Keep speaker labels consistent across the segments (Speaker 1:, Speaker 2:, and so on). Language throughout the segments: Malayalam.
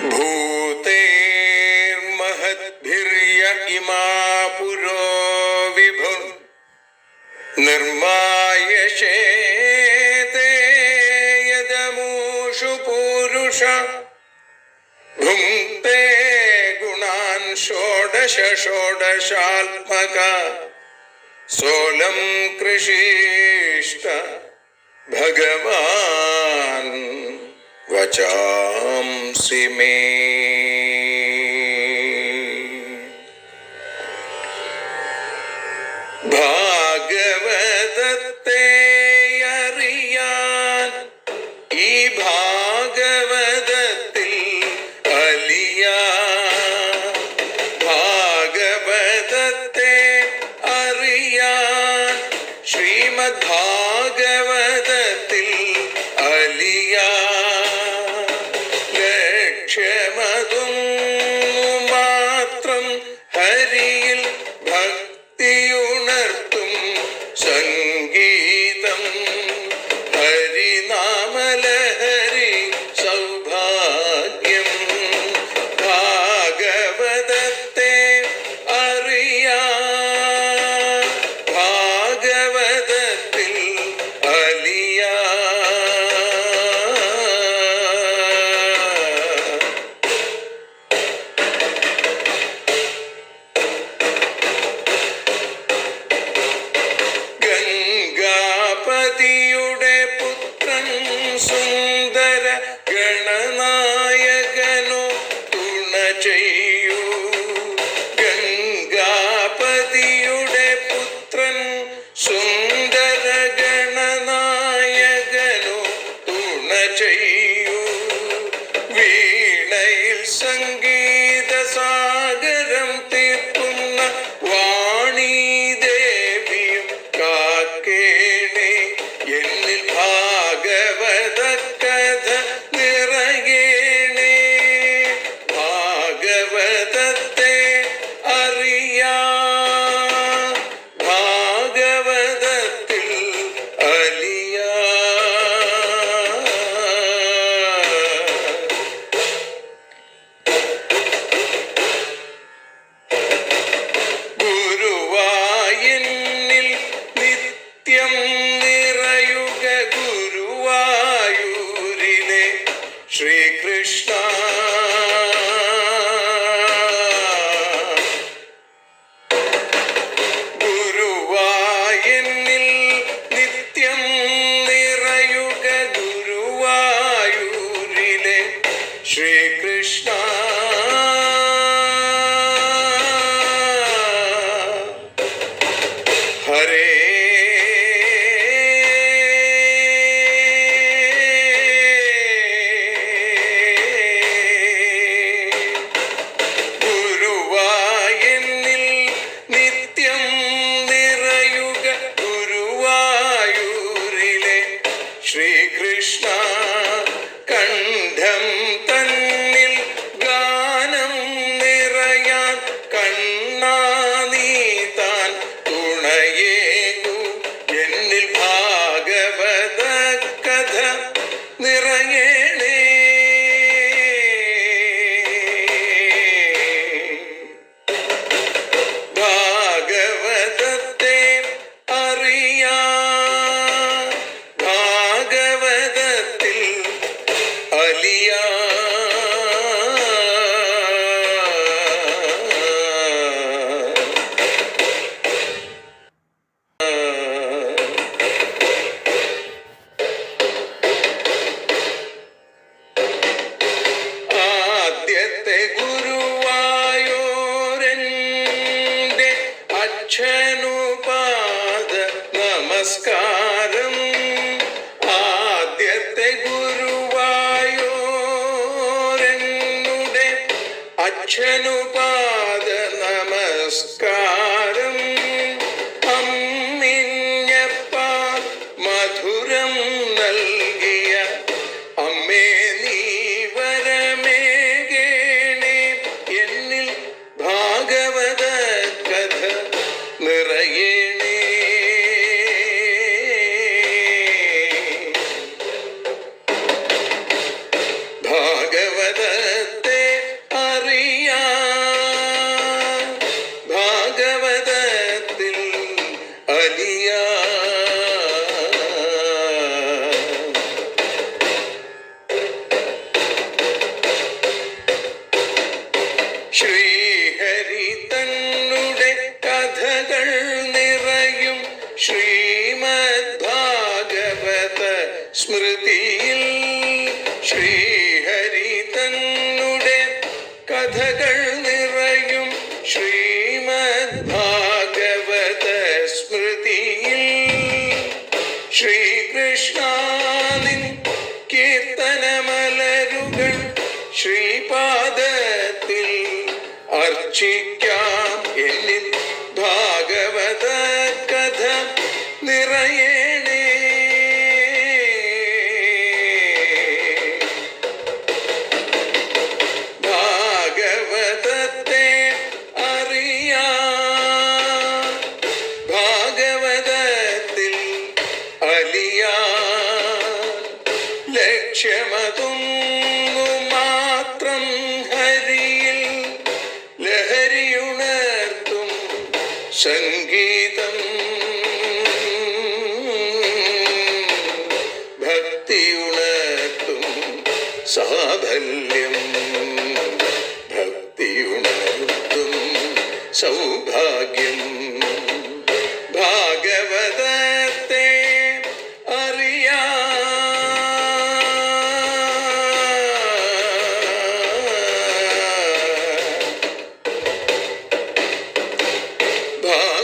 Speaker 1: भूतेर्महद्भिर्य इमा पुरो विभुः निर्मायशेते यदमूषु पूरुष भुङ्क्ते गुणान् षोडश षोडशात्मका सोऽलं कृषीष्ट भगवान् वचांसि मे। ഭാഗവതത്തെ അറിയാൻ ഈ ഭാഗവതത്തിൽ അലിയാൻ, ഭാഗവതത്തെ അറിയാൻ ശ്രീമദ് ഭാഗവതത്തിൽ അലിയാൻ, ലക്ഷ്യമതും മാത്രം ഹരിയിൽ ഭക്തിയുണർത്തും സംഗീതം ഹരിനാമലഹരി സൗഭാഗ്യം. ഭാഗവതത്തെ അറിയാൻ ഭാഗവതത്തിൽ അലിയാൻ. ഗംഗാപതിയുടെ പുത്രൻ സുന്ദര ഗണനായകനോ തുണ ചെയ്യൂ. ഗംഗാപതിയുടെ പുത്രൻ സുന്ദര ഗണനായകനോ തുണ ചെയ്യൂ. വീണയിൽ സംഗീത സാഗരം തീർക്കുന്ന വാണീദേവിയും കാക്കേണേ എന്നിൽ ഭാഗവത കഥ നിറയേണേ. ഭാഗവതത്തെ അറിയാൻ ഭാഗവതത്തിൽ അലിയാൻ. ഗുരുവായൂരിൽ നിത്യം നിറയുക ഗുരുവായൂരിലെ ശ്രീകൃഷ്ണ. ഗുരുവായൂരിൽ നിത്യം നിറയുക ഗുരുവായൂരിലെ ശ്രീകൃഷ്ണ. ഹരേ ഗുരുവായൂരിൽ നിത്യം നിറയുക ഗുരുവായൂരിലെ ശ്രീകൃഷ്ണ. കണ്ഠം തന്നിൽ ഗാനം നിറയാൻ കണ്ണാ നീ താൻ തുണയേകു. എന്നിൽ ഭാഗവത കഥ നിറയേണേ. ഭാഗവതത്തെ അറിയാൻ ഭാഗവതത്തിൽ അലിയാൻ. ആദ്യത്തെ ഗുരുവായൂരന്റെ അച്ഛനുപാദ നമസ്കാരം. ആദ്യത്തെ ഗുരുവായൂരനുടെ അച്ഛനുപാദ നമസ്കാരം. അമ്മിഞ്ഞപ്പാൽ മധുരം നൽകിയ അമ്മേ നീ വരമേകേണേ. എന്നിൽ ഭാഗവത കഥ നിറയേണേ. ഭാഗവതത്തെ ശ്രീഹരി തന്നുടെ കഥകൾ നിറയും ശ്രീമദ് ഭാഗവത സ്മൃതിയിൽ. ശ്രീഹരി തന്നുടെ കഥകൾ നിറയും ശ്രീമദ് ഭാഗവത സ്മൃതിയിൽ. ശ്രീകൃഷ്ണാനിൻ കീർത്തനമലരുകൾ ശ്രീപാദത്തിൽ അർച്ചിക്കാം. എന്നിൽ ഭാഗവത കഥ നിറയണേ. ഭാഗവതത്തെ അറിയാൻ, ഭാഗവതത്തിൽ അലിയാൻ ലക്ഷ്യമതൊന്നു മാത്രം ഹരിയിൽ ലഹരിയുണർത്തും സംഗീതം. ഭക്തിയുണർത്തും സാഫല്യം, ഭക്തിയുണർത്തും സൗഭാഗ്യം. ഭാഗവതത്തെ അറിയാൻ,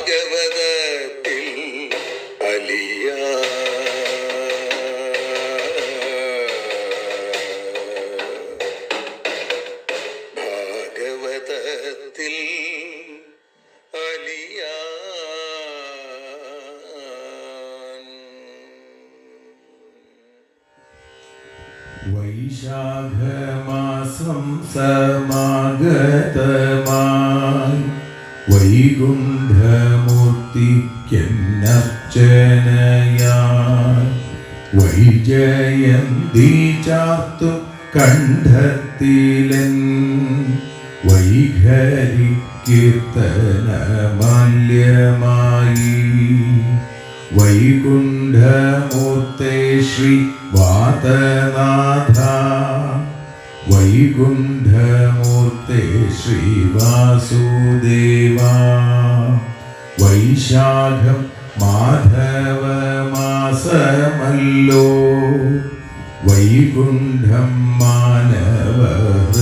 Speaker 1: ഭാഗവതത്തിൽ അലിയാൻ. ഭാഗവതത്തിൽ അലിയാൻ.
Speaker 2: വൈശാഖമാസം സമാഗതമായി വൈകുണ്ഠമൂർത്തിക്കന്നർച്ചനയായി വൈജയന്തി ചാർത്തു കണ്ഠത്തിലൻ വൈഖരി കീർത്തനമാല്യമായി. വൈകുണ്ഠമൂർത്തേ ശ്രീ വാതനാഥ, വൈകുണ്ഠമൂർത്തേ ശ്രീ വാസുദേവാ. വൈശാഖം മാധവമാസമല്ലോ, വൈകുണ്ഠം മാനവവൃത്തമല്ലോ.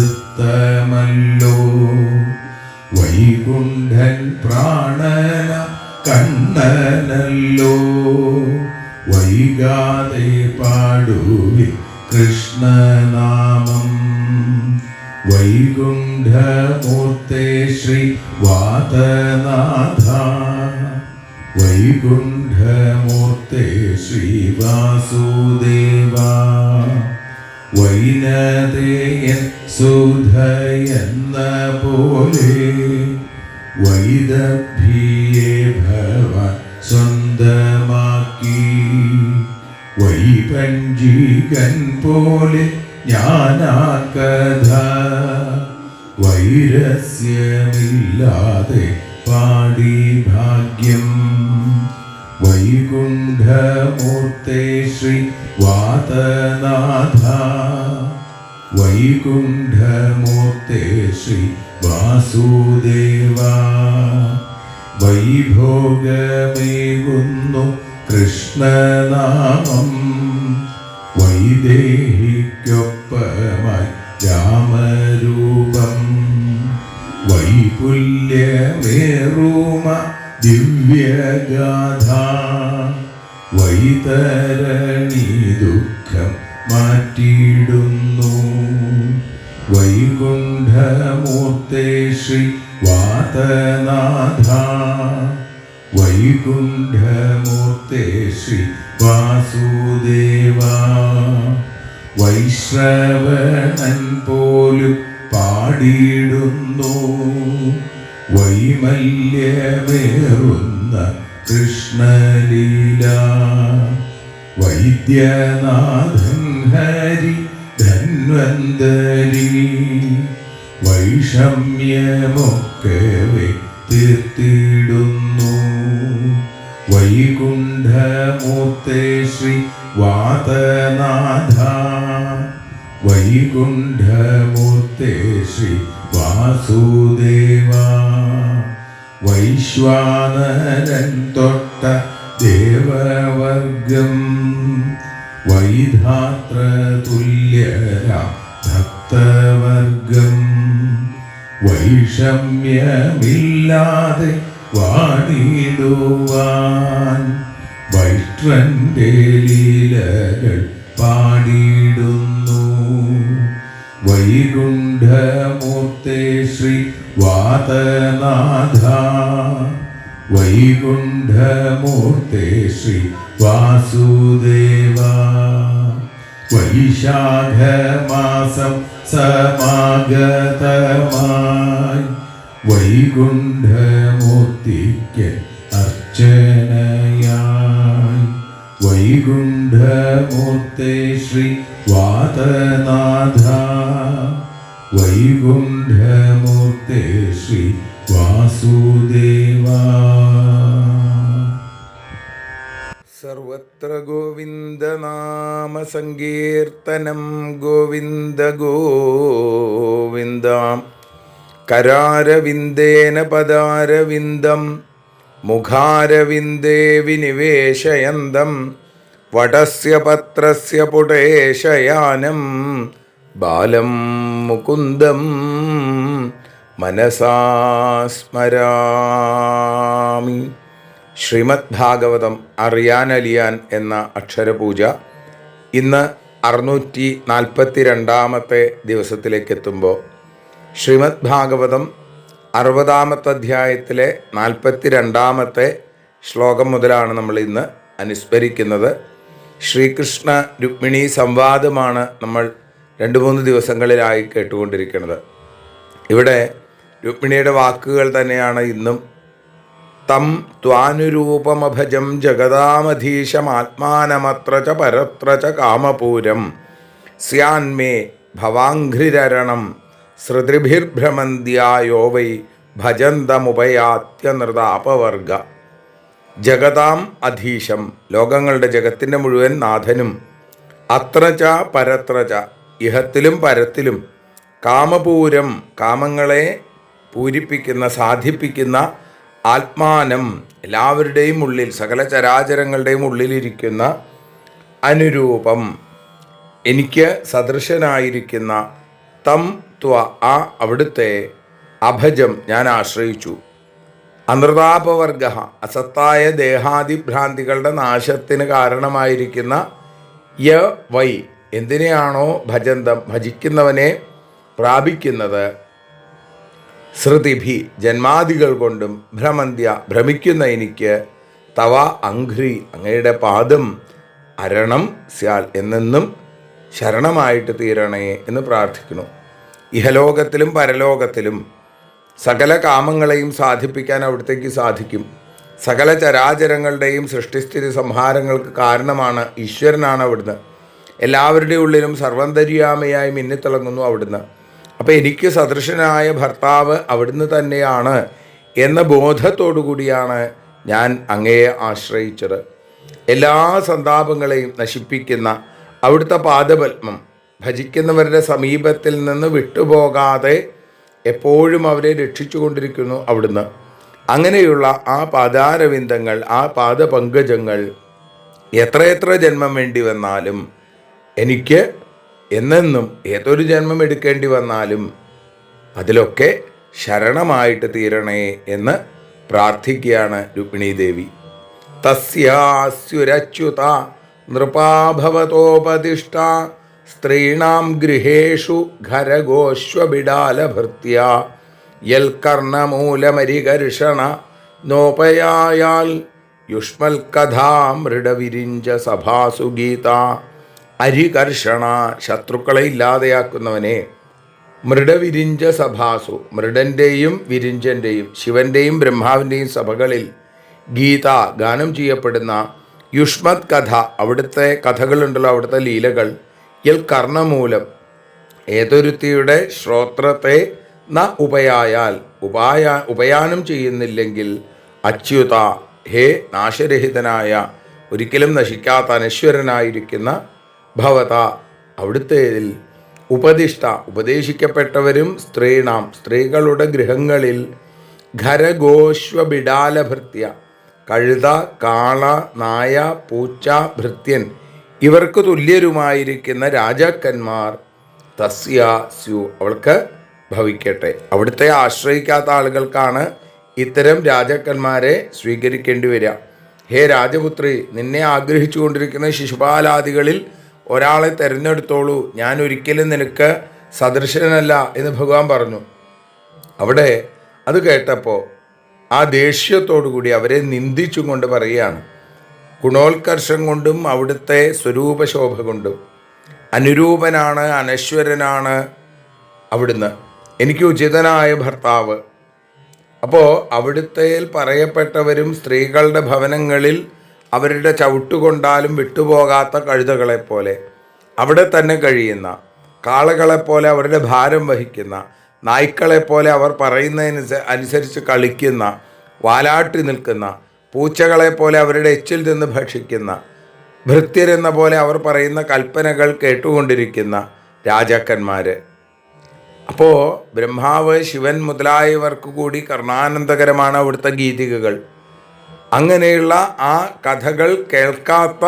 Speaker 2: വൈകുണ്ഠൻ പ്രാണന കണ്ണനല്ലോ, വൈകാതെ പാടുവിൻ കൃഷ്ണനാമം. വൈകുണ്ഠമൂർത്തേ ശ്രീ വാതനാഥ, വൈകുണ്ഠമൂർത്തേ ശ്രീ വാസുദേവാ. വൈനതേയൻ സുധയെന്ന പോലെ വൈദഗ്ധിയെ ഭവാൻ സ്വന്തമാക്കി. വൈപഞ്ചികൻ പോലെ ഞാനാ കഥ വൈരസ്യമില്ലാതെ പാടി ഭാഗ്യം. വൈകുണ്ഠമൂർത്തേ ശ്രീ വാതനാഥ, വൈകുണ്ഠമൂർത്തേ ശ്രീ വാസുദേവാ. വൈഭോഗമേകുന്നു കൃഷ്ണനാമം, വൈദേഹിക്കൊപ്പമായി രാമരൂപം. വൈപുല്യമേറുമ ദിവ്യഗാഥ, വൈതരണി ദുഃഖം മാറ്റിയിടുന്നു. വൈകുണ്ഠമൂർത്തേ ശ്രീ വാതനാഥ, വൈകുണ്ഠമൂർത്തേ ശ്രീ വാസുദേവാ. വൈശ്രവണൻ പോലും പാടിയിടുന്നു വൈമല്യമേറുന്ന കൃഷ്ണലീല. വൈദ്യനാഥൻ ഹരി ധന്വന്തരി, വൈഷമ്യമൊക്കെ തീർത്തിടുന്നു. വൈകുണ്ഠമൂർത്തേ ശ്രീ വാതനാഥ, വൈകുണ്ഠമൂർത്തേ ശ്രീ വാസുദേവ. വൈശ്വാനരൻ തൊട്ട ദേവവർഗം വൈധാത്ര തുല്യര ഭക്തവർഗം വൈഷമ്യമില്ലാതെ വാണിടുവാൻ വൈഷ്ട്രന്റെ ലീലകൾ പാടിയിടുന്നു. വൈകുണ്ഠമൂർത്തേ ശ്രീ വാതനാഥ. വൈകുണ്ഠമൂർത്തേ ശ്രീ വാസുദേവ. വൈശാഖമാസം സമാഗതമായി വൈകുണ്ഠമൂർത്തിക്ക് അർച്ചനയായി. വൈകുണ്ഠമൂർത്തേ ശ്രീ വാതനാഥ. വൈകുണ്ഠമൂർത്തേ ശ്രീ വാസുദേവ.
Speaker 1: സർവത്ര ഗോവിന്ദനാമ സങ്കീർത്തനം. ഗോവിന്ദ ഗോവിന്ദ. കരാരവിന്ദേന പദാരവിന്ദം മുഖാരവിന്ദേ വിനിവേശയന്തം വടസ്യ പത്രസ്യ പുടേശയാനം ബാലം മുകുന്ദം മനസാ സ്മരാമി. ശ്രീമദ് ഭാഗവതം അറിയാനലിയാൻ എന്ന അക്ഷരപൂജ ഇന്ന് 642 ദിവസത്തിലേക്ക് എത്തുമ്പോൾ ശ്രീമദ് ഭാഗവതം 60 അധ്യായത്തിലെ 42 ശ്ലോകം മുതലാണ് നമ്മൾ ഇന്ന് അനുസ്മരിക്കുന്നത്. ശ്രീകൃഷ്ണ രുക്മിണി സംവാദമാണ് നമ്മൾ 2-3 ദിവസങ്ങളിലായി കേട്ടുകൊണ്ടിരിക്കുന്നത്. ഇവിടെ രുക്മിണിയുടെ വാക്കുകൾ തന്നെയാണ് ഇന്നും. തം ത്വാനുരൂപമഭജം ജഗദാമധീശമാത്മാനമത്ര ച പരത്ര ച കാമപൂരം സ്യാന്മേ ഭവാഘ്രിരണം ശ്രുതിഭിർഭ്രമന്ത്യായോ വൈ ഭജന്തമുപയാത്യനൃതാപവർഗ. ജഗതാം അധീശം, ലോകങ്ങളുടെ ജഗത്തിൻ്റെ മുഴുവൻ നാഥനും, അത്ര ച പരത്ര ച, ഇഹത്തിലും പരത്തിലും, കാമപൂരം, കാമങ്ങളെ പൂരിപ്പിക്കുന്ന സാധിപ്പിക്കുന്ന, ആത്മാനം, എല്ലാവരുടെയും ഉള്ളിൽ, സകല ചരാചരങ്ങളുടെയും ഉള്ളിലിരിക്കുന്ന, അനുരൂപം, എനിക്ക് സദൃശനായിരിക്കുന്ന, തം ത്വ, ആ അവിടുത്തെ, അഭജം, ഞാൻ ആശ്രയിച്ചു, അനൃതാപവർഗ, അസത്തായ ദേഹാദിഭ്രാന്തികളുടെ നാശത്തിന് കാരണമായിരിക്കുന്ന, യ വൈ, എന്തിനെയാണോ ഭജന്തം, ഭജിക്കുന്നവനെ പ്രാപിക്കുന്നത്, ശ്രുതിഭി, ജന്മാദികൾ കൊണ്ടും, ഭ്രമന്ത്യ, ഭ്രമിക്കുന്ന എനിക്ക്, തവ അംഘ്രി, അങ്ങയുടെ പാദം, അരണം സ്യാൽ, എന്നെന്നും ശരണമായിട്ട് തീരണേ എന്ന് പ്രാർത്ഥിക്കുന്നു. ഇഹലോകത്തിലും പരലോകത്തിലും സകല കാമങ്ങളെയും സാധിപ്പിക്കാൻ അവിടത്തേക്ക് സാധിക്കും. സകല ചരാചരങ്ങളുടെയും സൃഷ്ടിസ്ഥിതി സംഹാരങ്ങൾക്ക് കാരണമാണ് ഈശ്വരനാണ് അവിടുന്ന്. എല്ലാവരുടെയും ഉള്ളിലും സർവന്തര്യാമയായി മിന്നിത്തിളങ്ങുന്നു അവിടുന്ന്. അപ്പോൾ എനിക്ക് സദൃശനായ ഭർത്താവ് അവിടുന്ന് തന്നെയാണ് എന്ന ബോധത്തോടു കൂടിയാണ് ഞാൻ അങ്ങയെ ആശ്രയിച്ചത്. എല്ലാ സന്താപങ്ങളെയും നശിപ്പിക്കുന്ന അവിടുത്തെ പാദപത്മം ഭജിക്കുന്നവരുടെ സമീപത്തിൽ നിന്ന് വിട്ടുപോകാതെ എപ്പോഴും അവരെ രക്ഷിച്ചു കൊണ്ടിരിക്കുന്നു അവിടുന്ന്. അങ്ങനെയുള്ള ആ പാദാരവിന്ദങ്ങൾ, ആ പാദപങ്കജങ്ങൾ എത്രയെത്ര ജന്മം വേണ്ടി വന്നാലും, എനിക്ക് എന്നെന്നും ഏതൊരു ജന്മം എടുക്കേണ്ടി വന്നാലും അതിലൊക്കെ ശരണമായിട്ട് തീരണേ എന്ന് പ്രാർത്ഥിക്കുകയാണ് രുക്മിണീ ദേവി. തസ്യാസ്യുരച്യുത നൃപാഭവതോപതിഷ്ഠ സ്ത്രീണാം ഗൃഹേഷു ഖരഗോശ്വബിഡാലഭൃത്യ യൽകർണമൂലമരികർഷണ നോപയായാൽ യുഷ്മൽകഥാമൃഡവിരിഞ്ച സഭാസു ഗീത. അരികർഷണ, ശത്രുക്കളെ ഇല്ലാതെയാക്കുന്നവനെ, മൃഡവിരിഞ്ച സഭാസു, മൃഡൻ്റെയും വിരിഞ്ചൻ്റെയും ശിവൻ്റെയും ബ്രഹ്മാവിൻ്റെയും സഭകളിൽ ഗീത ഗാനം ചെയ്യപ്പെടുന്ന യുഷ്മത് കഥ, അവിടുത്തെ കഥകളുണ്ടല്ലോ, അവിടുത്തെ ലീലകൾ, യൽ കർണമൂലം, ഏതൊരുത്തിയുടെ ശ്രോത്രത്തെ ന ഉപയായാൽ, ഉപയാനം ചെയ്യുന്നില്ലെങ്കിൽ, അച്യുത, ഹേ നാശരഹിതനായ, ഒരിക്കലും നശിക്കാത്ത അനശ്വരനായിരിക്കുന്ന, ഭവത, അവിടുത്തേതിൽ ഉപദിഷ്ട ഉപദേശിക്കപ്പെട്ടവരും സ്ത്രീണാം സ്ത്രീകളുടെ ഗൃഹങ്ങളിൽ ഖരഗോശ്വബിഡാലഭൃത്യ കഴുത, കാള, നായ, പൂച്ച, ഭൃത്യൻ ഇവർക്ക് തുല്യരുമായിരിക്കുന്ന രാജാക്കന്മാർ തസ്യ സ്യു അവൾക്ക് ഭവിക്കട്ടെ. അവിടുത്തെ ആശ്രയിക്കാത്ത ആളുകൾക്കാണ് ഇത്തരം രാജാക്കന്മാരെ സ്വീകരിക്കേണ്ടി വരിക. ഹേ രാജപുത്രി, നിന്നെ ആഗ്രഹിച്ചു കൊണ്ടിരിക്കുന്ന ശിശുപാലാദികളിൽ ഒരാളെ തിരഞ്ഞെടുത്തോളൂ, ഞാൻ ഒരിക്കലും നിനക്ക് സദൃശനല്ല എന്ന് ഭഗവാൻ പറഞ്ഞു. അവിടെ അത് കേട്ടപ്പോൾ ആ ദേഷ്യത്തോടുകൂടി അവരെ നിന്ദിച്ചും കൊണ്ട് പറയുകയാണ്, ഗുണോത്കർഷം കൊണ്ടും അവിടുത്തെ സ്വരൂപശോഭ കൊണ്ടും അനുരൂപനാണ്, അനശ്വരനാണ് അവിടുന്ന്, എനിക്ക് ഉചിതനായ ഭർത്താവ്. അപ്പോൾ അവിടുത്തേൽ പറയപ്പെട്ടവരും സ്ത്രീകളുടെ ഭവനങ്ങളിൽ അവരുടെ ചവിട്ടുകൊണ്ടാലും വിട്ടുപോകാത്ത കഴുതകളെപ്പോലെ അവിടെ തന്നെ കഴിയുന്ന, കാളകളെപ്പോലെ അവരുടെ ഭാരം വഹിക്കുന്ന, നായ്ക്കളെപ്പോലെ അവർ അനുസരിച്ച് കളിക്കുന്ന, വാലാട്ടി നിൽക്കുന്ന, പൂച്ചകളെപ്പോലെ അവരുടെ എച്ചിൽ നിന്ന് ഭക്ഷിക്കുന്ന, ഭൃത്യരെന്ന പോലെ അവർ പറയുന്ന കൽപ്പനകൾ കേട്ടുകൊണ്ടിരിക്കുന്ന രാജാക്കന്മാർ. അപ്പോൾ ബ്രഹ്മാവ്, ശിവൻ മുതലായവർക്ക് കൂടി കർണാനന്ദകരമാണ് അവിടുത്തെ ഗീതികകൾ. അങ്ങനെയുള്ള ആ കഥകൾ കേൾക്കാത്ത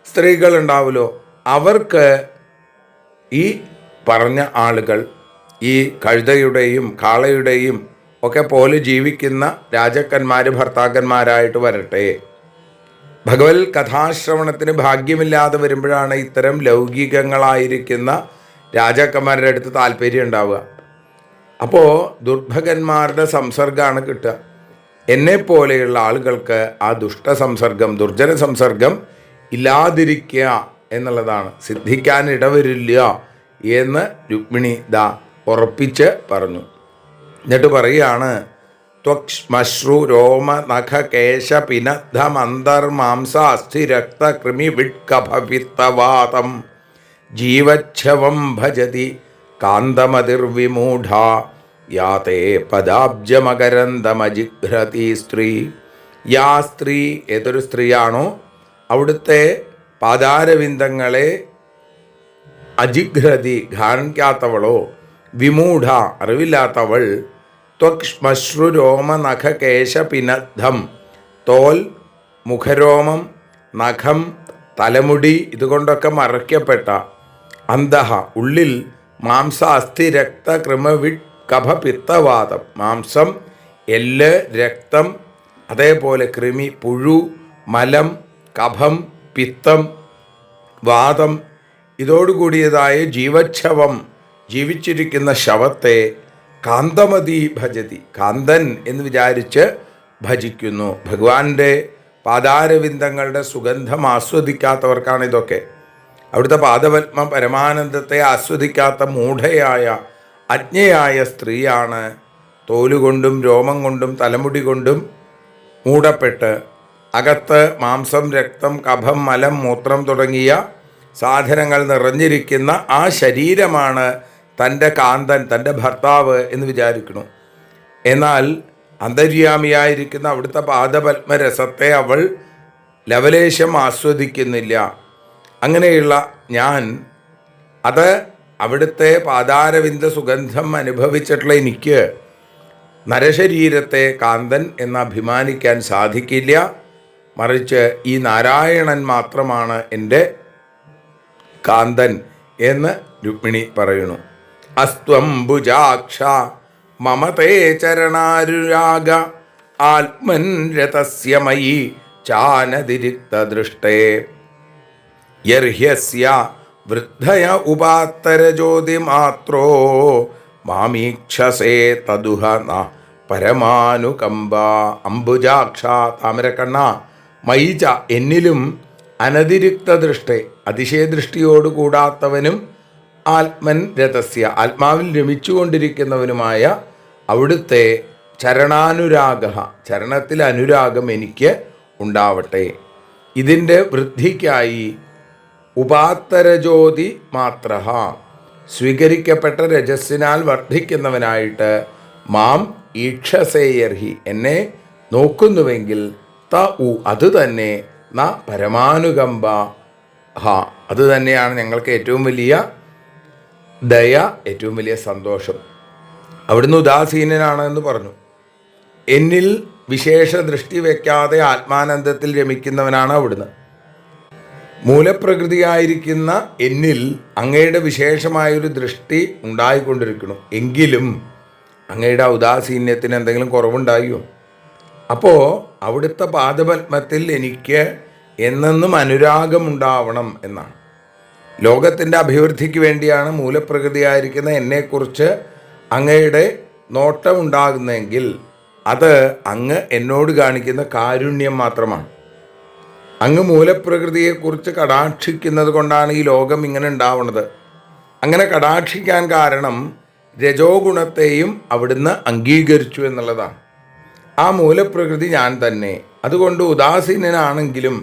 Speaker 1: സ്ത്രീകളുണ്ടാവുമല്ലോ, അവർക്ക് ഈ പറഞ്ഞ ആളുകൾ ഈ കഴുതയുടെയും കാളയുടെയും ഒക്കെ പോലെ ജീവിക്കുന്ന രാജാക്കന്മാർ ഭർത്താക്കന്മാരായിട്ട് വരട്ടെ. ഭഗവത് കഥാശ്രവണത്തിന് ഭാഗ്യമില്ലാതെ വരുമ്പോഴാണ് ഇത്തരം ലൗകികങ്ങളായിരിക്കുന്ന രാജാക്കന്മാരുടെ അടുത്ത് താല്പര്യം ഉണ്ടാവുക. അപ്പോൾ ദുർഭകന്മാരുടെ സംസർഗമാണ് കിട്ടുക. എന്നെപ്പോലെയുള്ള ആളുകൾക്ക് ആ ദുഷ്ടസംസർഗം, ദുർജന സംസർഗം ഇല്ലാതിരിക്കുക എന്നുള്ളതാണ്, സിദ്ധിക്കാൻ ഇടവരില്ല എന്ന് രുക്മിണി ഉറപ്പിച്ച് പറഞ്ഞു. എന്നിട്ട് പറയുകയാണ്, ത്വക്ശ്മശ്രു രോമ നഖ കേശ പിനദ്ധമന്തർ മാംസ അസ്ഥി രക്ത കൃമി വിട്കഭവിത്തവാതം ജീവച്ഛവം ഭജതി കാന്തമതിർവിമൂഢ യാതേ പദാബ്ജമകരന്തമജിഘ്രതി സ്ത്രീ. യാ സ്ത്രീ, ഏതൊരു സ്ത്രീയാണോ അവിടുത്തെ പാദാരവിന്ദങ്ങളെ അജിഘ്രതി ഘാണിക്കാത്തവളോ, വിമൂഢ അറിവില്ലാത്തവൾ, ത്വക്ശ്മശ്രു രോമ നഖ കേശ പിനദ്ധം തോൽ, മുഖരോമം, നഖം, തലമുടി ഇതുകൊണ്ടൊക്കെ മറയ്ക്കപ്പെട്ട, അന്തഹ ഉള്ളിൽ, മാംസ അസ്ഥി രക്ത കൃമവിട് കഫ പിത്തവാതം മാംസം, എല്ല്, രക്തം, അതേപോലെ കൃമി, പുഴു, മലം, കഫം, പിത്തം, വാതം ഇതോടുകൂടിയതായ ജീവച്ഛവം ജീവിച്ചിരിക്കുന്ന ശവത്തെ കാന്തമതി ഭജതി കാന്തൻ എന്ന് വിചാരിച്ച് ഭജിക്കുന്നു. ഭഗവാന്റെ പാദാരവിന്ദങ്ങളുടെ സുഗന്ധം ആസ്വദിക്കാത്തവർക്കാണ് ഇതൊക്കെ. അവിടുത്തെ പാദപത്മ പരമാനന്ദത്തെ ആസ്വദിക്കാത്ത മൂഢയായ അജ്ഞയായ സ്ത്രീയാണ് തോലുകൊണ്ടും രോമം കൊണ്ടും തലമുടി കൊണ്ടും മൂടപ്പെട്ട് അകത്ത് മാംസം, രക്തം, കഫം, മലം, മൂത്രം തുടങ്ങിയ സാധനങ്ങൾ നിറഞ്ഞിരിക്കുന്ന ആ ശരീരമാണ് തൻ്റെ കാന്തൻ, തൻ്റെ ഭർത്താവ് എന്ന് വിചാരിക്കുന്നു. എന്നാൽ അന്തര്യാമിയായിരിക്കുന്ന അവിടുത്തെ പാദപത്മരസത്തെ അവൾ ലവലേശം ആസ്വദിക്കുന്നില്ല. അങ്ങനെയുള്ള ഞാൻ, അത് അവിടുത്തെ പാദാരവിന്ദ സുഗന്ധം അനുഭവിച്ചിട്ടുള്ള എനിക്ക് നരശരീരത്തെ കാന്തൻ എന്ന് അഭിമാനിക്കാൻ സാധിക്കില്ല. മറിച്ച് ഈ നാരായണൻ മാത്രമാണ് എൻ്റെ കാന്തൻ എന്ന് രുക്മിണി പറയുന്നു. അസ്ത്വംബുജാക്ഷ മമതേ ചരണാരുരാഗ ആത്മൻ രതസ്യ മയി ചാനതിരിക്തദൃഷ്ടേ യർഹ്യസ്യ വൃദ്ധയ ഉപാത്തരജ്യോതിമാത്രോ മാമീക്ഷസേ തദുഹ ന പരമാനുകമ്പ. അംബുജാക്ഷ താമരക്കണ്ണ, മയിച്ച എന്നിലും അനതിരിക്ത ദൃഷ്ടേ അതിശയദൃഷ്ടിയോടുകൂടാത്തവനും ആത്മൻ രതസ്യ ആത്മാവിൽ രമിച്ചുകൊണ്ടിരിക്കുന്നവനുമായ അവിടുത്തെ ചരണാനുരാഗ ചരണത്തിൽ അനുരാഗം എനിക്ക് ഉണ്ടാവട്ടെ. ഇതിൻ്റെ വൃദ്ധിക്കായി ഉപാത്തരജ്യോതി മാത്ര സ്വീകരിക്കപ്പെട്ട രജസ്സിനാൽ വർദ്ധിക്കുന്നവനായിട്ട് മാം ഈക്ഷസേയർഹി എന്നെ നോക്കുന്നുവെങ്കിൽ ത ഉ അത് തന്നെ ന പരമാനുകമ്പ അത് തന്നെയാണ് ഞങ്ങൾക്ക് ഏറ്റവും വലിയ ദയ ഏറ്റവും വലിയ സന്തോഷം. അവിടുന്ന് ഉദാസീനനാണ് എന്ന് പറഞ്ഞു. എന്നിൽ വിശേഷ ദൃഷ്ടി വയ്ക്കാതെ ആത്മാനന്ദത്തിൽ രമിക്കുന്നവനാണ് അവിടുന്ന്. മൂലപ്രകൃതിയായിരിക്കുന്ന എന്നിൽ അങ്ങയുടെ വിശേഷമായൊരു ദൃഷ്ടി ഉണ്ടായിക്കൊണ്ടിരിക്കുന്നു. എങ്കിലും അങ്ങയുടെ ഔദാസീന്യത്തിന് എന്തെങ്കിലും കുറവുണ്ടായോ? അപ്പോൾ അവിടുത്തെ പാദപത്മത്തിൽ എനിക്ക് എന്നെന്നും അനുരാഗമുണ്ടാവണം എന്നാണ്. ലോകത്തിൻ്റെ അഭിവൃദ്ധിക്ക് വേണ്ടിയാണ് മൂലപ്രകൃതിയായിരിക്കുന്ന എന്നെക്കുറിച്ച് അങ്ങയുടെ നോട്ടമുണ്ടാകുന്നതെങ്കിൽ അത് അങ്ങ് എന്നോട് കാണിക്കുന്ന കാരുണ്യം മാത്രമാണ്. അങ്ങ് മൂലപ്രകൃതിയെക്കുറിച്ച് കടാക്ഷിക്കുന്നത് കൊണ്ടാണ് ഈ ലോകം ഇങ്ങനെ ഉണ്ടാവുന്നത്. അങ്ങനെ കടാക്ഷിക്കാൻ കാരണം രജോ ഗുണത്തെയും അവിടുന്ന് അംഗീകരിച്ചു എന്നുള്ളതാണ്. ആ മൂലപ്രകൃതി ഞാൻ തന്നെ. അതുകൊണ്ട് ഉദാസീനനാണെങ്കിലും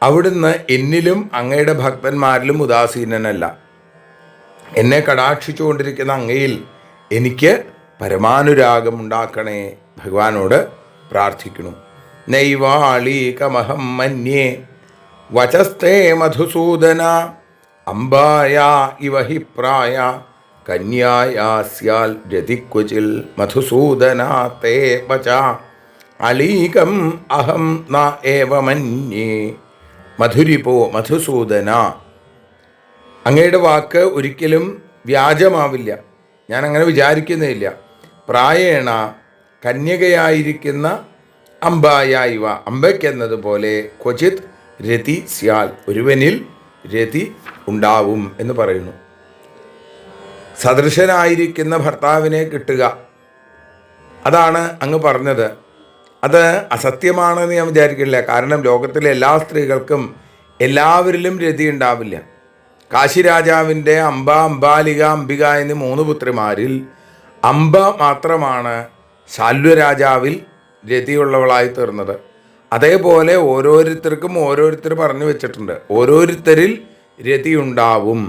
Speaker 1: അവിടുന്ന് എന്നിലും അങ്ങയുടെ ഭക്തന്മാരിലും ഉദാസീനനല്ല. എന്നെ കടാക്ഷിച്ചുകൊണ്ടിരിക്കുന്ന അങ്ങയിൽ എനിക്ക് പരമാനുരാഗം ഉണ്ടാക്കണേ ഭഗവാനോട് പ്രാർത്ഥിക്കുന്നു. നൈവാളീകമഹം മന്യേ വചസ്തേ മധുസൂദന അംബായ ഇവ ഹി പ്രായ കന്യായാസ്യാൽ രതിക്വചിൽ മധുസൂദന തേ വച അളീകം അഹം ന ഏവ മന്യേ. മധുരിപോ മധുസൂദന, അങ്ങയുടെ വാക്ക് ഒരിക്കലും വ്യാജമാവില്ല, ഞാൻ അങ്ങനെ വിചാരിക്കുന്നില്ല. പ്രായേണ കന്യകയായിരിക്കുന്ന അംബായ ഇവ, അമ്പയ്ക്കെന്നതുപോലെ ക്വചിത് രതി സ്യാൽ, ഒരുവനിൽ രതി ഉണ്ടാവും എന്ന് പറയുന്നു. സദൃശനായിരിക്കുന്ന ഭർത്താവിനെ കിട്ടുക, അതാണ് അങ്ങ് പറഞ്ഞത്. അത് അസത്യമാണെന്ന് ഞാൻ വിചാരിക്കില്ല. കാരണം ലോകത്തിലെ എല്ലാ സ്ത്രീകൾക്കും എല്ലാവരിലും രതി ഉണ്ടാവില്ല. കാശി രാജാവിൻ്റെ അംബ, അംബാലിക, അംബിക എന്നീ 3 പുത്രിമാരിൽ അംബ മാത്രമാണ് ശാല്വരാജാവിൽ രതിയുള്ളവളായി തീർന്നത്. അതേപോലെ ഓരോരുത്തർക്കും ഓരോരുത്തർ പറഞ്ഞു വെച്ചിട്ടുണ്ട്, ഓരോരുത്തരിൽ രതിയുണ്ടാവും.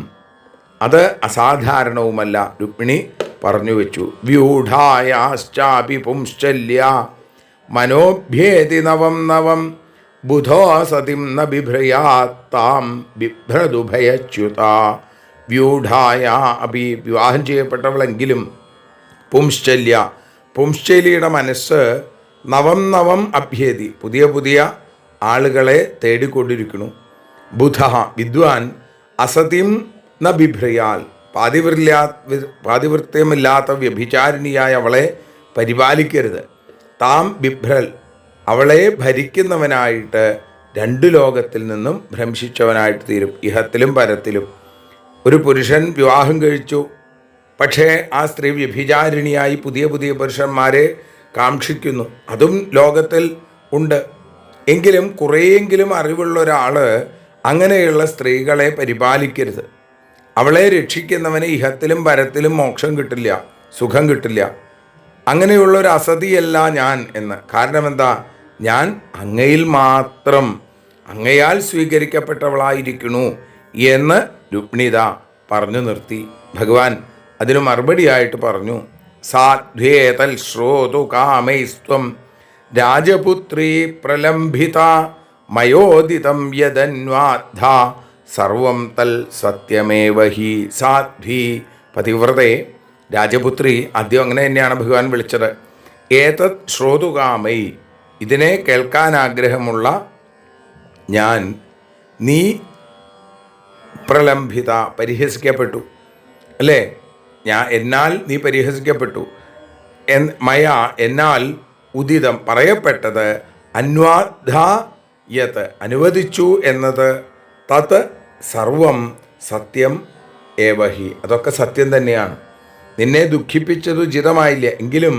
Speaker 1: അത് അസാധാരണവുമല്ല. രുക്മിണി പറഞ്ഞു വെച്ചു. വ്യൂഢായാശ്ചാപി പുംശ്ചല്യ മനോഭ്യേതി നവം നവം ബുധോ സതിം ന ബിഭ്രയാത്താം ബിഭ്രദുഭയച്യുത. വ്യൂഢായ അപി, വിവാഹം ചെയ്യപ്പെട്ടവളെങ്കിലും, പുംശ്ചല്യ, പുംശ്ചലിയുടെ മനസ്സ് നവം നവം അഭ്യേതി, പുതിയ പുതിയ ആളുകളെ തേടിക്കൊണ്ടിരിക്കുന്നു. ബുധ, വിദ്വാൻ, അസതിം ന ബിഭ്രയാൽ, പാതിവൃത്യമില്ലാത്ത വ്യഭിചാരിണിയായ അവളെ പരിപാലിക്കരുത്. താം ബിഭ്രൽ, അവളെ ഭരിക്കുന്നവനായിട്ട് 2 ലോകത്തിൽ നിന്നും ഭ്രംശിച്ചവനായിട്ട് തീരും, ഇഹത്തിലും പരത്തിലും. ഒരു പുരുഷൻ വിവാഹം കഴിച്ചു, പക്ഷേ ആ സ്ത്രീ വ്യഭിചാരിണിയായി പുതിയ പുതിയ പുരുഷന്മാരെ കാക്ഷിക്കുന്നു, അതും ലോകത്തിൽ ഉണ്ട്. എങ്കിലും കുറേയെങ്കിലും അറിവുള്ള ഒരാൾ അങ്ങനെയുള്ള സ്ത്രീകളെ പരിപാലിക്കരുത്. അവളെ രക്ഷിക്കുന്നവന് ഇഹത്തിലും പരത്തിലും മോക്ഷം കിട്ടില്ല, സുഖം കിട്ടില്ല. അങ്ങനെയുള്ള ഒരു അസതിയല്ല ഞാൻ എന്ന്. കാരണം എന്താ? ഞാൻ അങ്ങയിൽ മാത്രം, അങ്ങയാൽ സ്വീകരിക്കപ്പെട്ടവളായിരിക്കുന്നു എന്ന് രുക്മിണിത പറഞ്ഞു നിർത്തി. ഭഗവാൻ അതിന് മറുപടിയായിട്ട് പറഞ്ഞു, സാധ്വേതൽ ശ്രോതു കാമൈസ്ത്വം രാജപുത്രീ പ്രലംഭിത മയോദിതം യദന്വാദ്ധ സർവം തൽ സത്യമേവ ഹി. സാധ്വി, പതിവ്രതേ, രാജപുത്രി, ആദ്യം അങ്ങനെ തന്നെയാണ് ഭഗവാൻ വിളിച്ചത്. ഏതത് ശ്രോതുകാമൈ, ഇതിനെ കേൾക്കാൻ ആഗ്രഹമുള്ള ഞാൻ, നീ പ്രലംഭിത, പരിഹസിക്കപ്പെട്ടു അല്ലേ? എന്നാൽ നീ പരിഹസിക്കപ്പെട്ടു. മയ, എന്നാൽ ഉദിതം, പറയപ്പെട്ടത്, അന്വാദ്ധ യത്, അനുവദിച്ചു എന്നത്, തത് സർവം സത്യം ഏവഹി, അതൊക്കെ സത്യം തന്നെയാണ്. നിന്നെ ദുഃഖിപ്പിച്ചത് ഉചിതമായില്ല, എങ്കിലും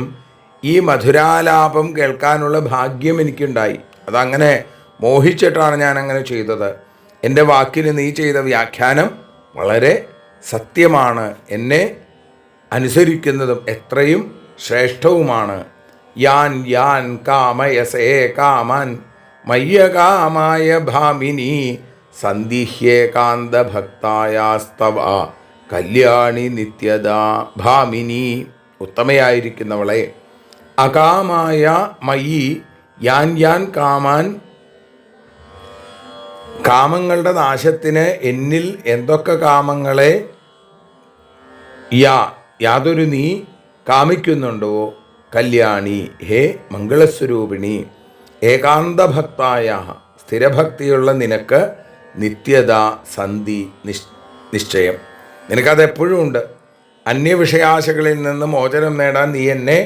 Speaker 1: ഈ മധുരാലാപം കേൾക്കാനുള്ള ഭാഗ്യം എനിക്കുണ്ടായി. അതങ്ങനെ മോഹിച്ചിട്ടാണ് ഞാൻ അങ്ങനെ ചെയ്തത്. എൻ്റെ വാക്കിന് നീ ചെയ്ത വ്യാഖ്യാനം വളരെ സത്യമാണ്, എന്നെ അനുസരിക്കുന്നതും എത്രയും ശ്രേഷ്ഠവുമാണ്. യാൻ യാൻ കാമയസേ കാമാൻ മയ്യകാമായ ഭാമിനി സന്ദിഹ്യേകാന്തഭക്തായാസ്തവ കല്യാണി നിത്യദാ ഭാമിനി. ഉത്തമയായിരിക്കുന്നവളെ, അകാമായ മയി യാൻ യാൻ കാമാൻ, കാമങ്ങളുടെ നാശത്തിന് എന്നിൽ എന്തൊക്കെ കാമങ്ങളെ യാതൊരു നീ കാമിക്കുന്നുണ്ടോ കല്യാണി, ഹേ മംഗളസ്വരൂപിണി, ഏകാന്തഭക്തായ സ്ഥിരഭക്തിയുള്ള നിനക്ക് നിത്യത സന്ധി നിശ്ചയം. നിനക്കതെപ്പോഴും ഉണ്ട്. അന്യവിഷയാശകളിൽ നിന്ന് മോചനം നേടാൻ നീ എന്നെ